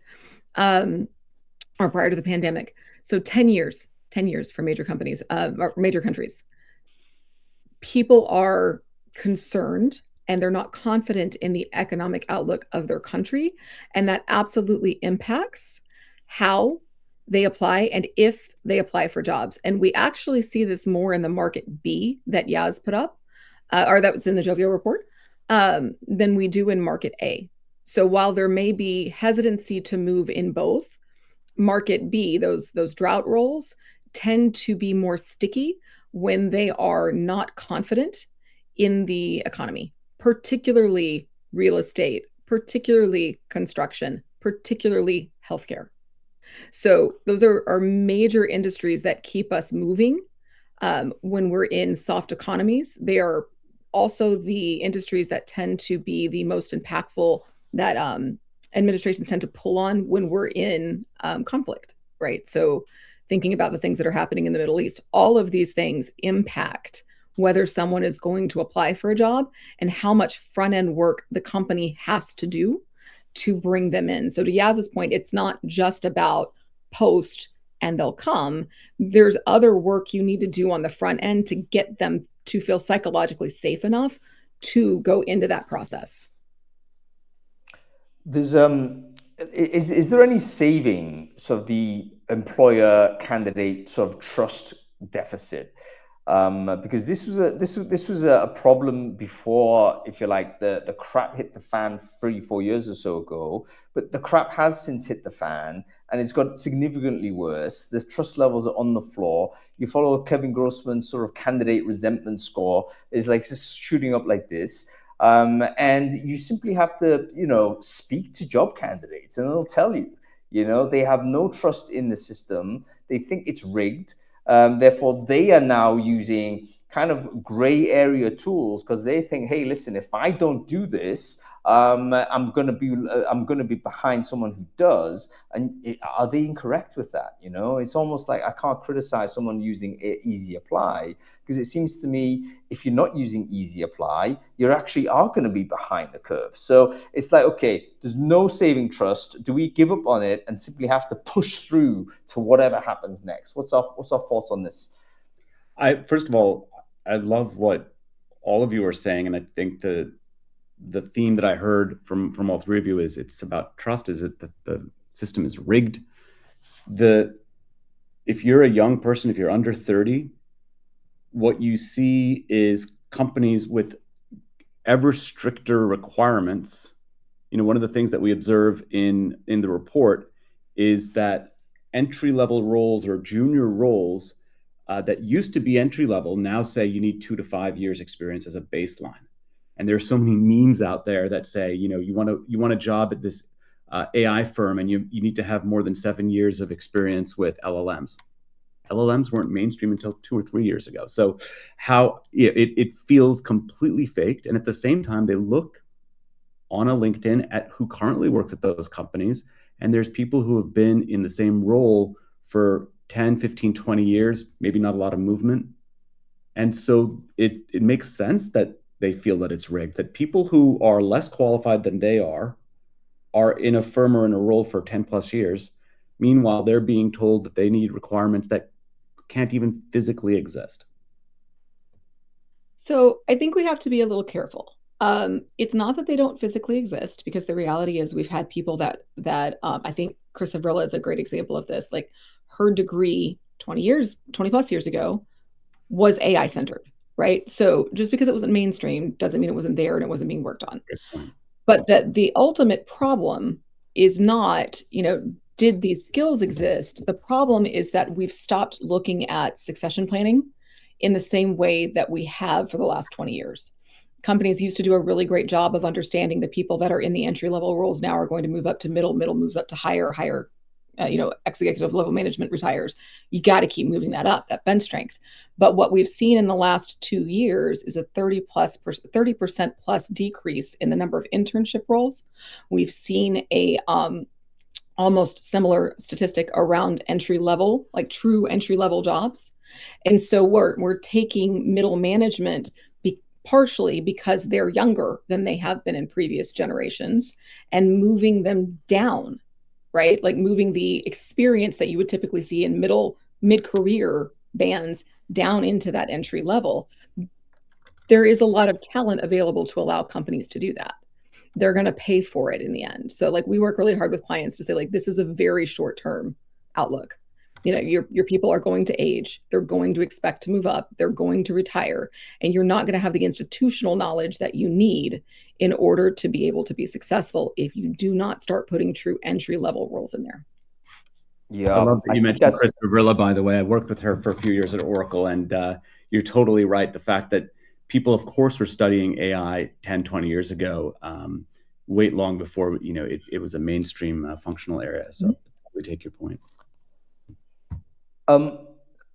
Or prior to the pandemic. So 10 years, 10 years for major companies, or major countries. People are concerned and they're not confident in the economic outlook of their country. And that absolutely impacts how they apply and if they apply for jobs. And we actually see this more in the market B that Yaz put up, or that was in the Joveo report, than we do in market A. So while there may be hesitancy to move in both, market B, those drought roles tend to be more sticky when they are not confident in the economy, particularly real estate, particularly construction, particularly healthcare. So those are major industries that keep us moving when we're in soft economies. They are also the industries that tend to be the most impactful that administrations tend to pull on when we're in conflict, right? So thinking about the things that are happening in the Middle East, all of these things impact whether someone is going to apply for a job and how much front-end work the company has to do to bring them in. So to Yaz's point, it's not just about post and they'll come. There's other work you need to do on the front end to get them to feel psychologically safe enough to go into that process. There's is there any saving sort of the employer candidate sort of trust deficit? Because this was a problem before, if you like, the crap hit the fan 3-4 years or so ago. But the crap has since hit the fan, and it's got significantly worse. The trust levels are on the floor. You follow Kevin Grossman's sort of candidate resentment score is like just shooting up like this. And you simply have to, speak to job candidates, and they'll tell you, they have no trust in the system. They think it's rigged. Therefore, they are now using kind of gray area tools because they think, hey, listen, if I don't do this, I'm gonna be behind someone who does. And are they incorrect with that? It's almost like I can't criticize someone using easy apply, because it seems to me if you're not using easy apply, you actually are going to be behind the curve. So it's like, okay, there's no saving trust. Do we give up on it and simply have to push through to whatever happens next? What's our thoughts on this? First of all, I love what all of you are saying, and I think the theme that I heard from all three of you is it's about trust. Is it that the system is rigged? If you're a young person, if you're under 30, what you see is companies with ever stricter requirements. One of the things that we observe in the report is that entry-level roles or junior roles that used to be entry-level now say you need 2 to 5 years experience as a baseline. And there's so many memes out there that say, you want a job at this AI firm and you need to have more than 7 years of experience with LLMs. LLMs weren't mainstream until 2 or 3 years ago. So how it feels completely faked. And at the same time, they look on a LinkedIn at who currently works at those companies. And there's people who have been in the same role for 10, 15, 20 years, maybe not a lot of movement. And so it makes sense that they feel that it's rigged, that people who are less qualified than they are in a firm or in a role for 10 plus years. Meanwhile, they're being told that they need requirements that can't even physically exist. So I think we have to be a little careful. It's not that they don't physically exist, because the reality is we've had people that I think Chris Avrilla is a great example of this. Like, her degree 20 plus years ago was AI centered, right? So just because it wasn't mainstream doesn't mean it wasn't there and it wasn't being worked on. But that the ultimate problem is not, did these skills exist? The problem is that we've stopped looking at succession planning in the same way that we have for the last 20 years. Companies used to do a really great job of understanding the people that are in the entry-level roles now are going to move up to middle moves up to higher, executive level management retires. You got to keep moving that up, that bench strength. But what we've seen in the last 2 years is a 30% plus decrease in the number of internship roles. We've seen a almost similar statistic around entry level, like true entry level jobs. And so we're taking middle management partially because they're younger than they have been in previous generations and moving them down, right? Like moving the experience that you would typically see in middle mid-career bands down into that entry level, there is a lot of talent available to allow companies to do that. They're going to pay for it in the end. So like we work really hard with clients to say like, this is a very short-term outlook. You know, your people are going to age. They're going to expect to move up. They're going to retire. And you're not going to have the institutional knowledge that you need in order to be able to be successful if you do not start putting true entry-level roles in there. Yeah, I love that you mentioned Chris Gavrilla, by the way. I worked with her for a few years at Oracle, and you're totally right. The fact that people, of course, were studying AI 10, 20 years ago, way long before, you know, it was a mainstream functional area. So we take your point.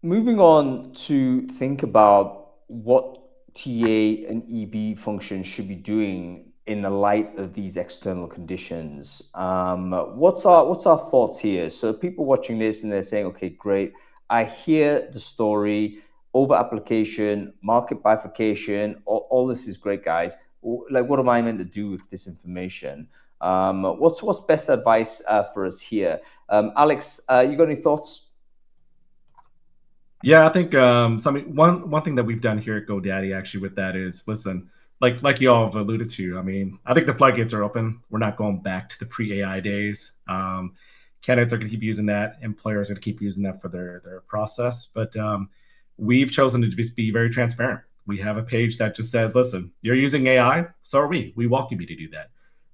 Moving on to think about what TA and EB functions should be doing in the light of these external conditions. What's our thoughts here? So people watching this and they're saying, okay, great. I hear the story, over application, market bifurcation, all this is great, guys. Like, what am I meant to do with this information? What's best advice for us here? Alex, you got any thoughts? Yeah, I think one thing that we've done here at GoDaddy actually with that is, listen, like you all have alluded to, I mean, I think the floodgates are open. We're not going back to the pre-AI days. Candidates are going to keep using that. Employers are going to keep using that for their process. But we've chosen to just be very transparent. We have a page that just says, listen, you're using AI, so are we. We welcome you to do that.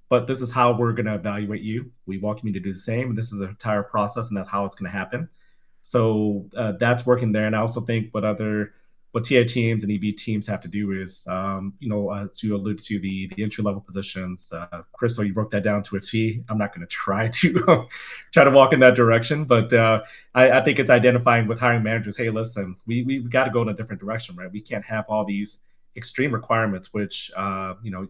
But this is how we're going to evaluate you. We welcome you to do the same. And this is the entire process, and that's how it's going to happen. So that's working there. And I also think what TA teams and EB teams have to do is, you know, as you alluded to, the entry level positions. Crystal, you broke that down to a T. I'm not going to try to walk in that direction, but I think it's identifying with hiring managers. Hey, listen, we got to go in a different direction, right? We can't have all these extreme requirements, which you know,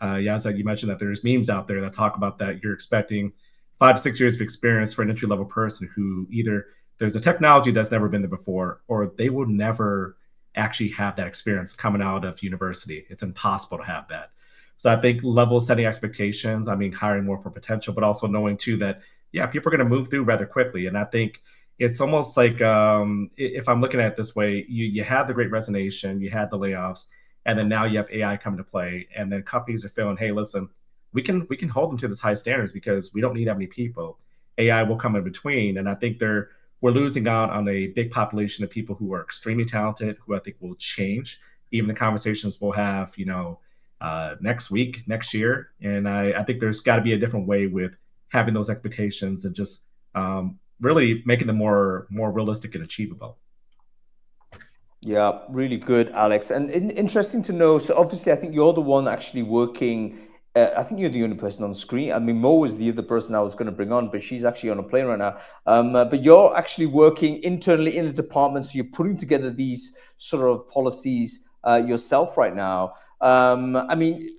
Yazda, you mentioned that there's memes out there that talk about that. You're expecting 5 to 6 years of experience for an entry level person who either there's a technology that's never been there before, or they will never actually have that experience coming out of university. It's impossible to have that. So I think level setting expectations, I mean, hiring more for potential, but also knowing too that, yeah, people are going to move through rather quickly. And I think it's almost like, if I'm looking at it this way, you had the great resignation, you had the layoffs, and then now you have AI coming to play. And then companies are feeling, hey, listen, we can hold them to this high standards because we don't need that many people. AI will come in between. And I think we're losing out on a big population of people who are extremely talented, who I think will change even the conversations we'll have, you know, next week, next year. And I think there's got to be a different way with having those expectations and just really making them more realistic and achievable. Yeah, really good, Alex. And interesting to know. So obviously, I think you're the one actually working. I think you're the only person on the screen. I mean, Mo was the other person I was going to bring on, but she's actually on a plane right now. But you're actually working internally in a department, so you're putting together these sort of policies yourself right now. I mean,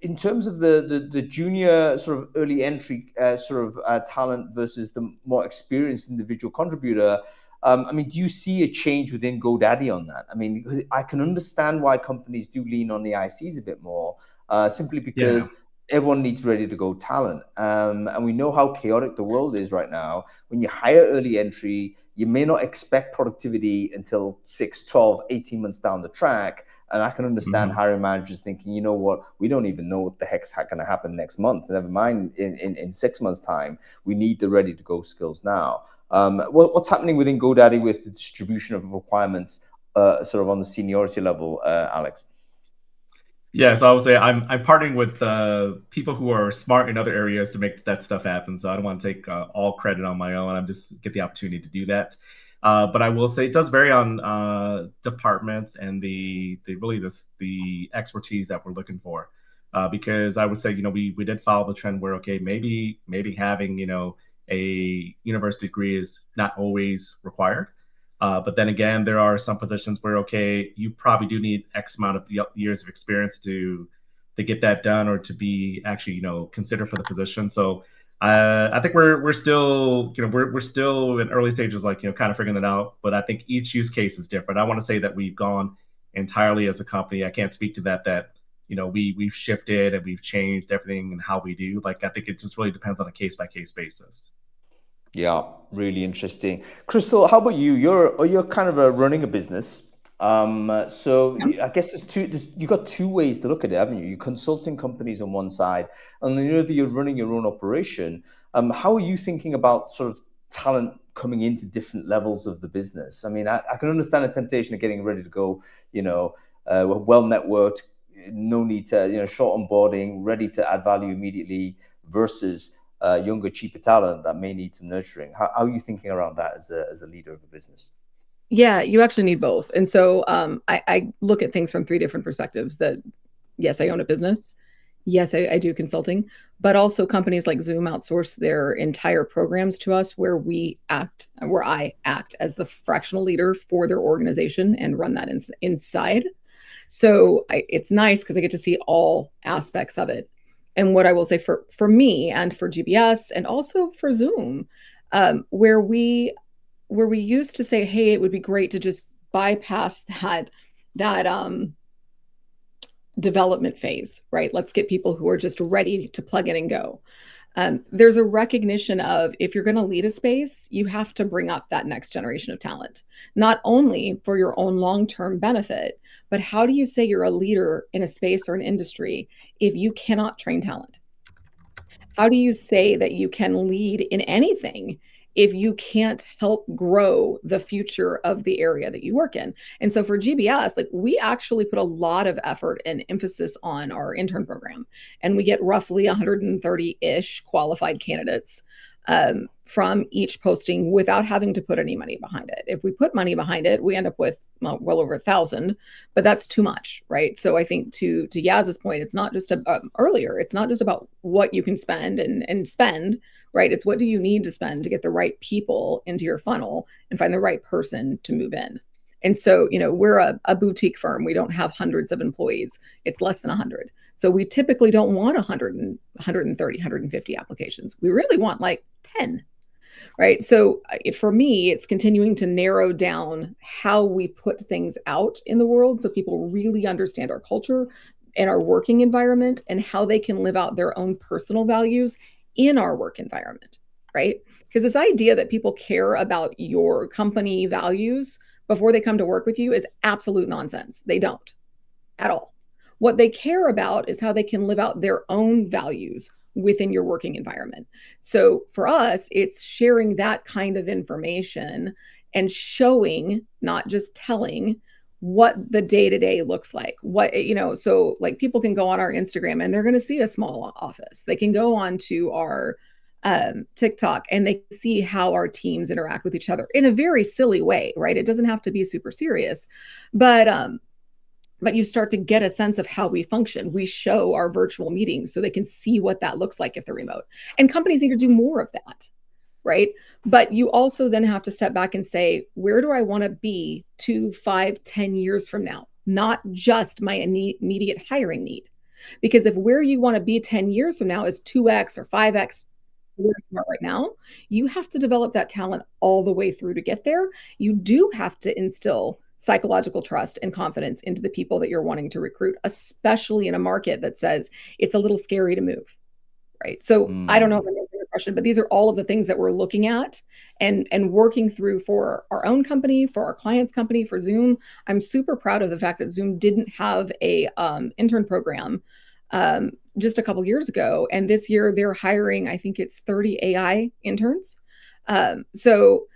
in terms of the junior sort of early entry talent versus the more experienced individual contributor, I mean, do you see a change within GoDaddy on that? I mean, because I can understand why companies do lean on the ICs a bit more, simply because everyone needs ready-to-go talent. And we know how chaotic the world is right now. When you hire early entry, you may not expect productivity until 6, 12, 18 months down the track. And I can understand hiring managers thinking, you know what, we don't even know what the heck's going to happen next month. Never mind in 6 months' time. We need the ready-to-go skills now. What's happening within GoDaddy with the distribution of requirements sort of on the seniority level, Alex? Yeah, so I would say I'm partnering with people who are smart in other areas to make that stuff happen. So I don't want to take all credit on my own. I'm just get the opportunity to do that. But I will say it does vary on departments and the expertise that we're looking for. Because I would say, you know, we did follow the trend where, okay, maybe having, you know, a university degree is not always required. But then again, there are some positions where, okay, you probably do need X amount of years of experience to get that done or to be actually, you know, considered for the position. So I think we're still, you know, we're still in early stages, like, you know, kind of figuring that out. But I think each use case is different. I want to say that we've gone entirely as a company. I can't speak to that, you know, we've shifted and we've changed everything and how we do. Like, I think it just really depends on a case by case basis. Yeah, really interesting. Crystal, how about you? You're kind of running a business. So I guess you've got two ways to look at it, haven't you? You're consulting companies on one side, and then the other you're running your own operation. How are you thinking about sort of talent coming into different levels of the business? I mean, I can understand the temptation of getting ready to go, well networked, no need to, short onboarding, ready to add value immediately versus younger, cheaper talent that may need some nurturing. How are you thinking around that as a leader of a business? Yeah, you actually need both. And so I look at things from three different perspectives. That yes, I own a business. Yes, I do consulting, but also companies like Zoom outsource their entire programs to us where I act as the fractional leader for their organization and run that inside. So it's nice because I get to see all aspects of it. And what I will say for me and for GBS and also for Zoom, where we used to say, hey, it would be great to just bypass that development phase, right? Let's get people who are just ready to plug in and go. There's a recognition of if you're going to lead a space, you have to bring up that next generation of talent, not only for your own long-term benefit, but how do you say you're a leader in a space or an industry if you cannot train talent? How do you say that you can lead in anything if you can't help grow the future of the area that you work in? And so for GBS, like we actually put a lot of effort and emphasis on our intern program, and we get roughly 130-ish qualified candidates from each posting without having to put any money behind it. If we put money behind it, we end up with well over 1,000, but that's too much, right? So I think to Yaz's point, it's not just earlier, it's not just about what you can spend and spend, right? It's what do you need to spend to get the right people into your funnel and find the right person to move in. And so, we're a boutique firm. We don't have hundreds of employees. It's less than 100. So we typically don't want 100, 130, 150 applications. We really want like 10, right? So for me, it's continuing to narrow down how we put things out in the world so people really understand our culture and our working environment and how they can live out their own personal values in our work environment, right? Because this idea that people care about your company values before they come to work with you is absolute nonsense. They don't at all. What they care about is how they can live out their own values within your working environment. So for us, it's sharing that kind of information and showing, not just telling, what the day-to-day looks like. So like people can go on our Instagram and they're going to see a small office. They can go on to our TikTok and they see how our teams interact with each other in a very silly way, right? It doesn't have to be super serious, but you start to get a sense of how we function. We show our virtual meetings so they can see what that looks like if they're remote. And companies need to do more of that, right? But you also then have to step back and say, where do I want to be 2, 5, 10 years from now? Not just my immediate hiring need. Because if where you want to be 10 years from now is 2x or 5x where you are right now, you have to develop that talent all the way through to get there. You do have to instill psychological trust and confidence into the people that you're wanting to recruit, especially in a market that says it's a little scary to move, right? So I don't know if I'm answering your question, but these are all of the things that we're looking at and working through for our own company, for our clients' company, for Zoom. I'm super proud of the fact that Zoom didn't have a intern program just a couple years ago, and this year they're hiring, I think it's 30 AI interns. So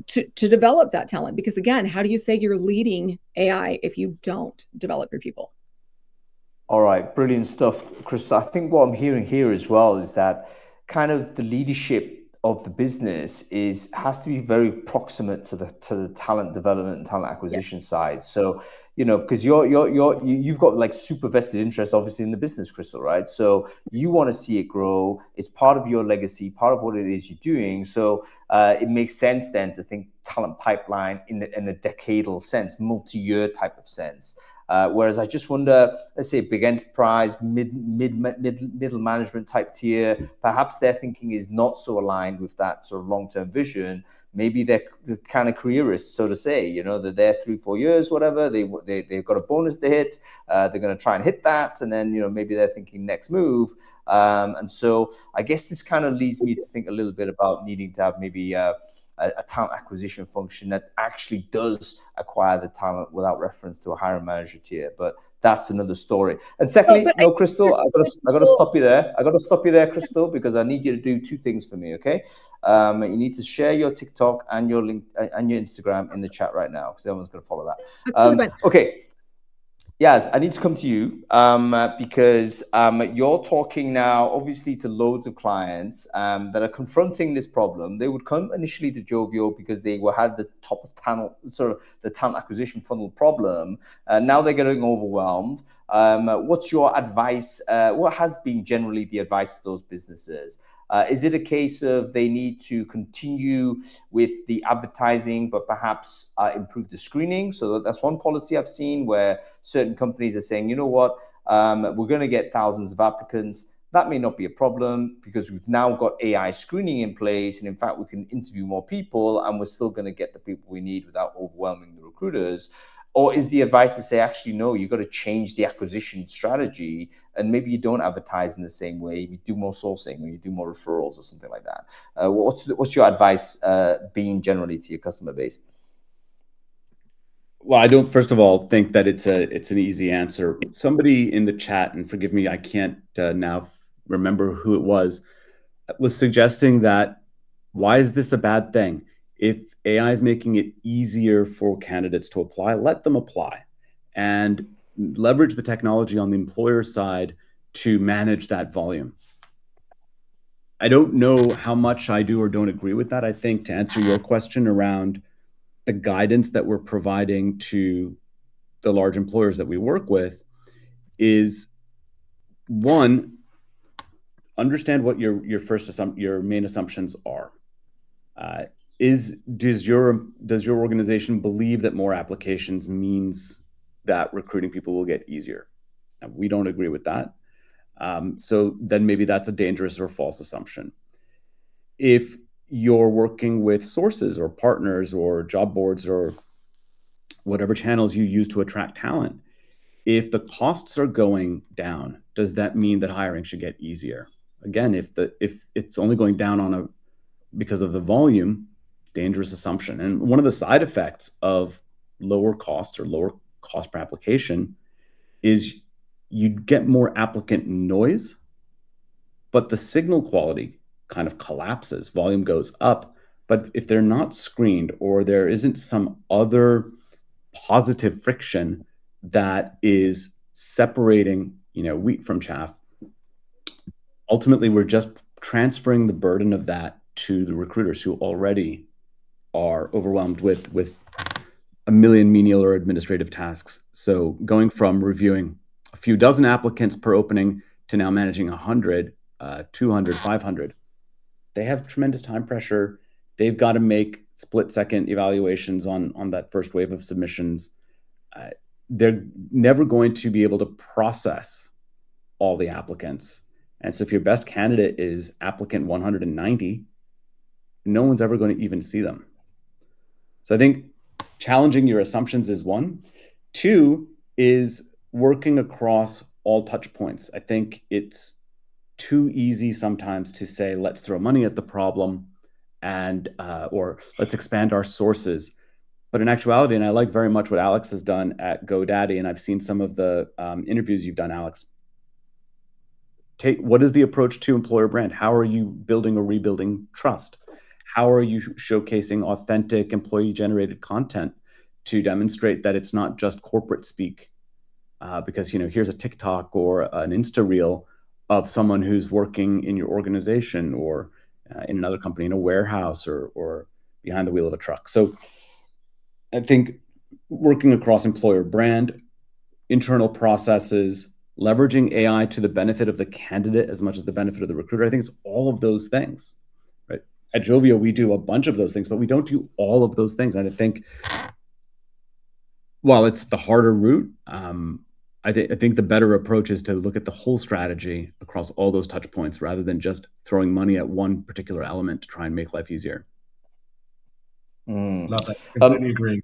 to develop that talent, because again, how do you say you're leading AI if you don't develop your people? All right, brilliant stuff, Crystal. I think what I'm hearing here as well is that kind of the leadership of the business has to be very proximate to the talent development and talent acquisition side. So, because you've got like super vested interest, obviously, in the business, Crystal, right? So you want to see it grow. It's part of your legacy, part of what it is you're doing. So it makes sense then to think talent pipeline in a decadal sense, multi-year type of sense. Whereas I just wonder, let's say big enterprise, middle management type tier, perhaps their thinking is not so aligned with that sort of long-term vision. Maybe they're kind of careerists, so to say, you know, they're there 3-4 years, whatever. They've got a bonus to hit. They're going to try and hit that. And then, you know, maybe they're thinking next move. And so I guess this kind of leads me to think a little bit about needing to have maybe a talent acquisition function that actually does acquire the talent without reference to a hiring manager tier. But that's another story. And secondly, Crystal, I got to stop you there. I got to stop you there, Crystal, because I need you to do 2 things for me, okay? You need to share your TikTok and your link and your Instagram in the chat right now, because everyone's going to follow that. Okay. Yaz, I need to come to you because you're talking now, obviously, to loads of clients that are confronting this problem. They would come initially to Joveo because they had the top of talent, sort of the talent acquisition funnel problem. Now they're getting overwhelmed. What's your advice? What has been generally the advice to those businesses? Is it a case of they need to continue with the advertising, but perhaps improve the screening? So that's one policy I've seen where certain companies are saying, you know what, we're going to get thousands of applicants. That may not be a problem because we've now got AI screening in place. And in fact, we can interview more people and we're still going to get the people we need without overwhelming the recruiters. Or is the advice to say, actually, no, you've got to change the acquisition strategy and maybe you don't advertise in the same way, you do more sourcing or you do more referrals or something like that? What's your advice being generally to your customer base? Well, I don't, first of all, think that it's an easy answer. Somebody in the chat, and forgive me, I can't now remember who it was suggesting that, why is this a bad thing? If AI is making it easier for candidates to apply, let them apply and leverage the technology on the employer side to manage that volume. I don't know how much I do or don't agree with that. I think to answer your question around the guidance that we're providing to the large employers that we work with is, one, understand what your main assumptions are. Does your organization believe that more applications means that recruiting people will get easier? Now, we don't agree with that. So then maybe that's a dangerous or false assumption. If you're working with sources or partners or job boards or whatever channels you use to attract talent, if the costs are going down, does that mean that hiring should get easier? Again, if it's only going down because of the volume, dangerous assumption. And one of the side effects of lower costs or lower cost per application is you get more applicant noise, but the signal quality kind of collapses. Volume goes up, but if they're not screened or there isn't some other positive friction that is separating, wheat from chaff, ultimately we're just transferring the burden of that to the recruiters who already are overwhelmed with a million menial or administrative tasks. So going from reviewing a few dozen applicants per opening to now managing 100, 200, 500, they have tremendous time pressure. They've got to make split-second evaluations on that first wave of submissions. They're never going to be able to process all the applicants. And so if your best candidate is applicant 190, no one's ever going to even see them. So I think challenging your assumptions is one. Two is working across all touch points. I think it's too easy sometimes to say, let's throw money at the problem and or let's expand our sources. But in actuality, and I like very much what Alex has done at GoDaddy, and I've seen some of the interviews you've done, Alex. What is the approach to employer brand? How are you building or rebuilding trust? How are you showcasing authentic employee-generated content to demonstrate that it's not just corporate speak? Because here's a TikTok or an Insta reel of someone who's working in your organization or in another company in a warehouse or behind the wheel of a truck. So I think working across employer brand, internal processes, leveraging AI to the benefit of the candidate as much as the benefit of the recruiter, I think it's all of those things, right? at Joveo, we do a bunch of those things, but we don't do all of those things. And I think, while it's the harder route, I think the better approach is to look at the whole strategy across all those touch points rather than just throwing money at one particular element to try and make life easier. Love that. Completely agree.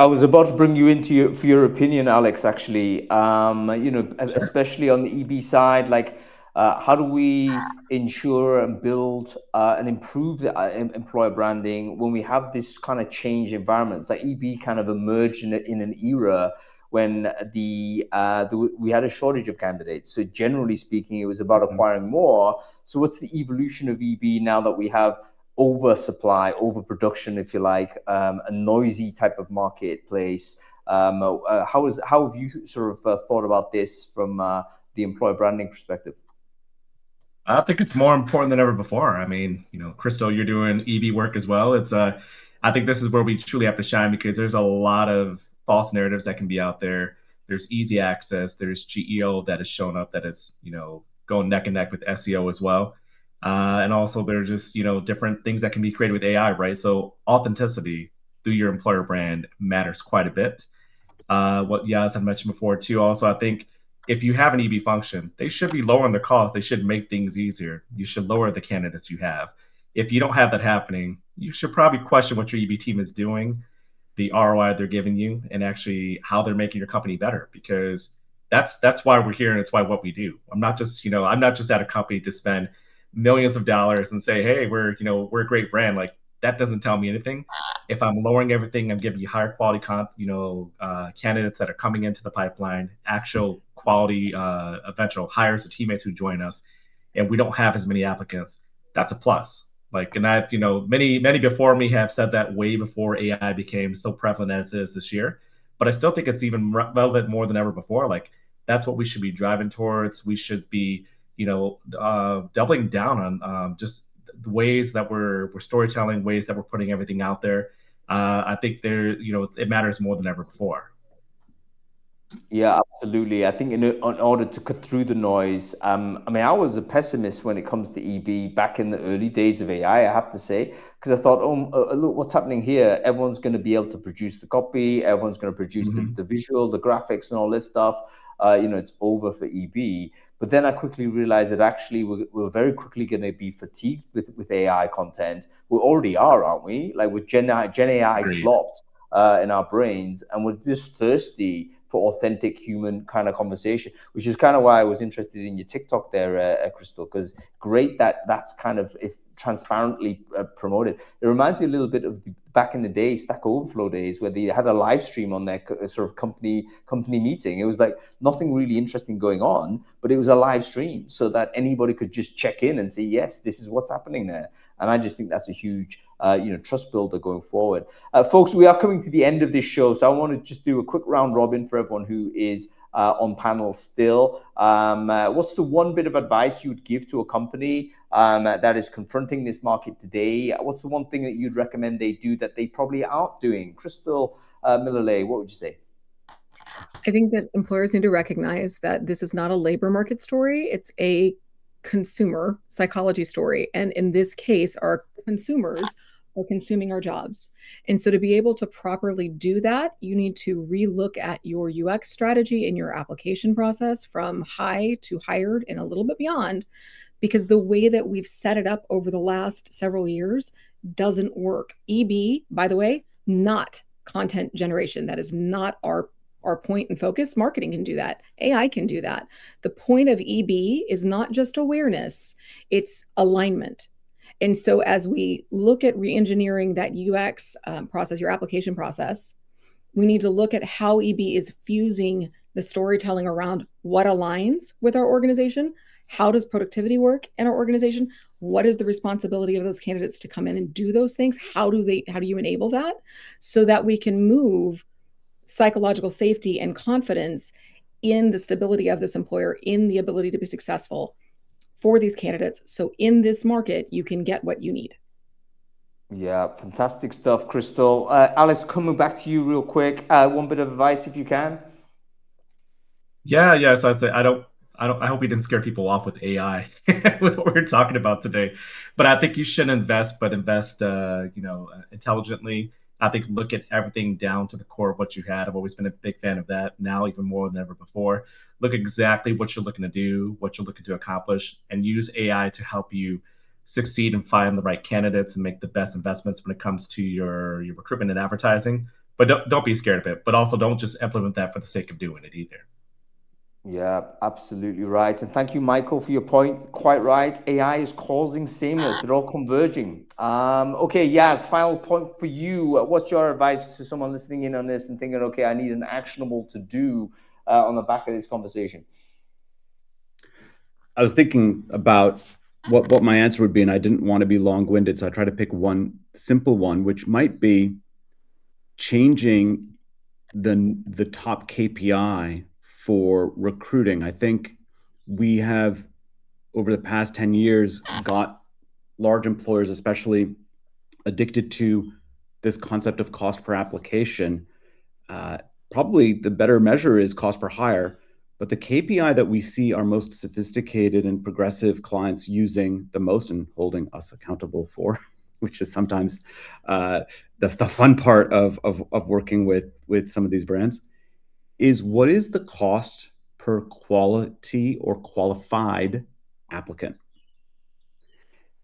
I was about to bring you into for your opinion, Alex, actually, especially on the EB side, like how do we ensure and build and improve the employer branding when we have this kind of change environments? Like EB kind of emerged in an era when we had a shortage of candidates. So generally speaking, it was about acquiring more. So what's the evolution of EB now that we have oversupply, overproduction, if you like, a noisy type of marketplace? How have you sort of thought about this from the employer branding perspective? I think it's more important than ever before. I mean, Crystal, you're doing EB work as well. I think this is where we truly have to shine, because there's a lot of false narratives that can be out there. There's easy access. There's GEO that has shown up that is, going neck and neck with SEO as well. And also there's just, different things that can be created with AI, right? So authenticity through your employer brand matters quite a bit. What Yaz had mentioned before too. Also, I think if you have an EB function, they should be lowering the cost. They should make things easier. You should lower the candidates you have. If you don't have that happening, you should probably question what your EB team is doing, the ROI they're giving you, and actually how they're making your company better, because that's why we're here and it's why what we do. I'm not just at a company to spend millions of dollars and say, hey, we're a great brand. Like, that doesn't tell me anything. If I'm lowering everything, I'm giving you higher quality candidates that are coming into the pipeline, actual quality eventual hires or teammates who join us, and we don't have as many applicants. That's a plus. Like, and that, many before me have said that way before AI became so prevalent as it is this year. But I still think it's even relevant more than ever before. Like, that's what we should be driving towards. We should be, doubling down on just the ways that we're storytelling, ways that we're putting everything out there. I think it matters more than ever before. Yeah, absolutely. I think in order to cut through the noise, I mean, I was a pessimist when it comes to EB back in the early days of AI, I have to say, because I thought, look, what's happening here? Everyone's going to be able to produce the copy. Everyone's going to produce the visual, the graphics, and all this stuff. It's over for EB. But then I quickly realized that actually we're very quickly going to be fatigued with AI content. We already are, aren't we? Like, with Gen AI slopped in our brains, and we're just thirsty for authentic human kind of conversation, which is kind of why I was interested in your TikTok there, Crystal, because great that's kind of transparently promoted. It reminds me a little bit of back in the day, Stack Overflow days, where they had a live stream on their sort of company meeting. It was like nothing really interesting going on, but it was a live stream so that anybody could just check in and say, yes, this is what's happening there. And I just think that's a huge trust builder going forward. Folks, we are coming to the end of this show, so I want to just do a quick round robin for everyone who is on panel still. What's the one bit of advice you would give to a company that is confronting this market today? What's the one thing that you'd recommend they do that they probably aren't doing? Crystal Miller-Lay, what would you say? I think that employers need to recognize that this is not a labor market story. It's a consumer psychology story. And in this case, our consumers are consuming our jobs. And so to be able to properly do that, you need to relook at your UX strategy and your application process from high to hired and a little bit beyond, because the way that we've set it up over the last several years doesn't work. EB, by the way, not content generation. That is not our point and focus. Marketing can do that. AI can do that. The point of EB is not just awareness, it's alignment. And so as we look at re-engineering that UX process, your application process, we need to look at how EB is fusing the storytelling around what aligns with our organization. How does productivity work in our organization? What is the responsibility of those candidates to come in and do those things? How do you enable that so that we can move psychological safety and confidence in the stability of this employer, in the ability to be successful for these candidates. So in this market, you can get what you need. Yeah, fantastic stuff, Crystal. Alex, coming back to you real quick. One bit of advice, if you can. Yeah. So I'd say I hope we didn't scare people off with AI with what we're talking about today. But I think you should invest, but invest, intelligently. I think look at everything down to the core of what you had. I've always been a big fan of that. Now, even more than ever before, look exactly what you're looking to do, what you're looking to accomplish, and use AI to help you succeed and find the right candidates and make the best investments when it comes to your recruitment and advertising. But don't be scared of it. But also don't just implement that for the sake of doing it either. Yeah, absolutely right. And thank you, Michael, for your point. Quite right. AI is causing seamless. They're all converging. Okay, Yaz, final point for you. What's your advice to someone listening in on this and thinking, okay, I need an actionable to do on the back of this conversation? I was thinking about what my answer would be, and I didn't want to be long-winded, so I tried to pick one simple one, which might be changing the top KPI for recruiting. I think we have, over the past 10 years, got large employers especially addicted to this concept of cost per application. Probably the better measure is cost per hire, but the KPI that we see our most sophisticated and progressive clients using the most and holding us accountable for, which is sometimes the fun part of working with some of these brands, is what is the cost per quality or qualified applicant?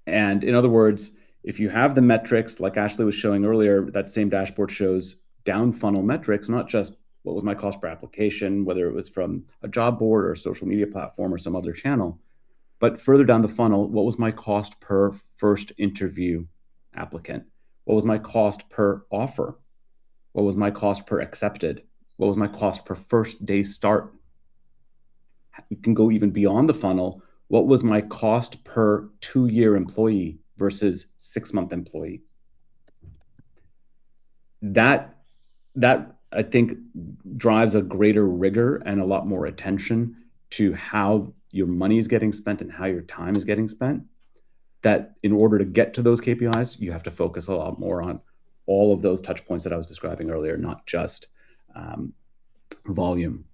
And in other words, if you have the metrics, like Ashley was showing earlier, that same dashboard shows down funnel metrics, not just what was my cost per application, whether it was from a job board or a social media platform or some other channel, but further down the funnel, what was my cost per first interview applicant? What was my cost per offer? What was my cost per accepted? What was my cost per first day start? You can go even beyond the funnel. What was my cost per 2-year employee versus 6-month employee? That I think drives a greater rigor and a lot more attention to how your money is getting spent and how your time is getting spent. That in order to get to those KPIs, you have to focus a lot more on all of those touch points that I was describing earlier, not just volume.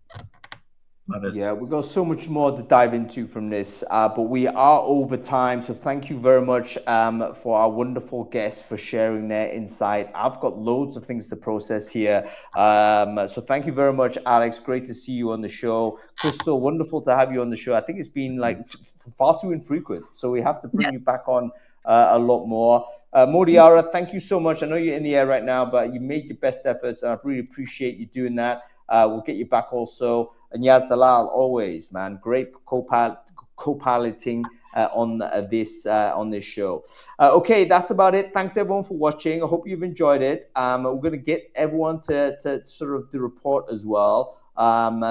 Yeah, we've got so much more to dive into from this, but we are over time. So thank you very much for our wonderful guests for sharing their insight. I've got loads of things to process here. So thank you very much, Alex. Great to see you on the show. Crystal, wonderful to have you on the show. I think it's been like far too infrequent. So we have to bring you back on a lot more. Modiara, thank you so much. I know you're in the air right now, but you made your best efforts, and I really appreciate you doing that. We'll get you back also. And Yaz Dalal, always, man, great co-piloting on this show. Okay, that's about it. Thanks everyone for watching. I hope you've enjoyed it. We're going to get everyone to sort of the report as well.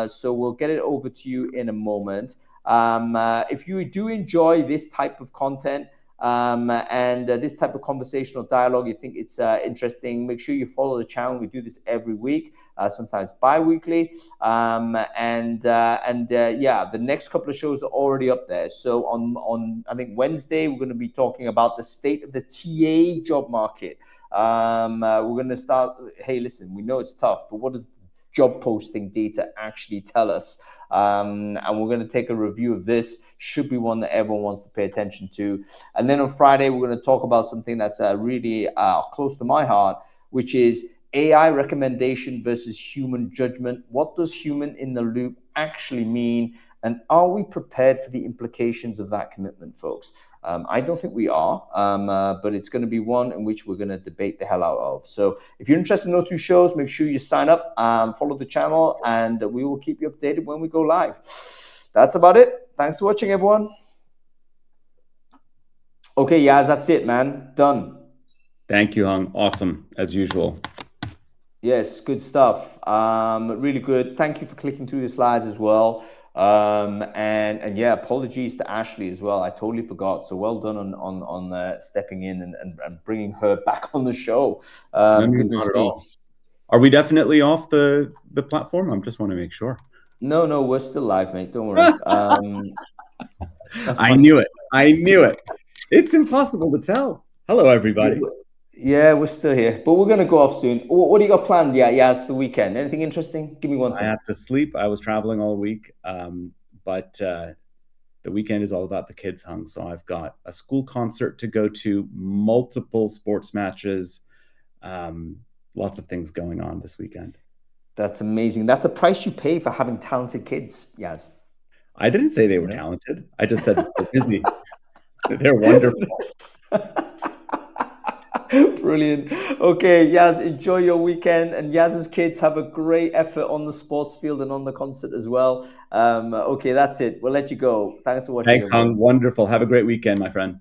So we'll get it over to you in a moment. If you do enjoy this type of content, and this type of conversational dialogue, you think it's interesting, make sure you follow the channel. We do this every week, sometimes bi-weekly, and yeah, the next couple of shows are already up there. So on I think Wednesday, we're going to be talking about the state of the TA job market. We're going to start, hey, listen, we know it's tough, but what does job posting data actually tell us? And we're going to take a review of this. Should be one that everyone wants to pay attention to. And then on Friday, we're going to talk about something that's really close to my heart, which is AI recommendation versus human judgment. What does human in the loop actually mean? And are we prepared for the implications of that commitment, folks? I don't think we are, but it's going to be one in which we're going to debate the hell out of. So if you're interested in those two shows, make sure you sign up, follow the channel, and we will keep you updated when we go live. That's about it. Thanks for watching, everyone. Okay, Yaz, that's it, man. Done. Thank you, Hung. Awesome, as usual. Yes, good stuff. Really good. Thank you for clicking through the slides as well. And yeah, apologies to Ashley as well. I totally forgot. So well done on stepping in and bringing her back on the show. Goodness me. Are we definitely off the platform? I just want to make sure. No, we're still live, mate. Don't worry. I knew it. I knew it. It's impossible to tell. Hello, everybody. Yeah, we're still here, but we're going to go off soon. What do you got planned? Yeah, Yaz, the weekend. Anything interesting? Give me one thing. I have to sleep. I was traveling all week, but the weekend is all about the kids, Hung. So I've got a school concert to go to, multiple sports matches, lots of things going on this weekend. That's amazing. That's the price you pay for having talented kids, Yaz. I didn't say they were talented. I just said they're busy. They're wonderful. Brilliant. Okay, Yaz, enjoy your weekend. And Yaz's kids have a great effort on the sports field and on the concert as well. Okay, that's it. We'll let you go. Thanks for watching. Thanks, Hung. Wonderful. Have a great weekend, my friend.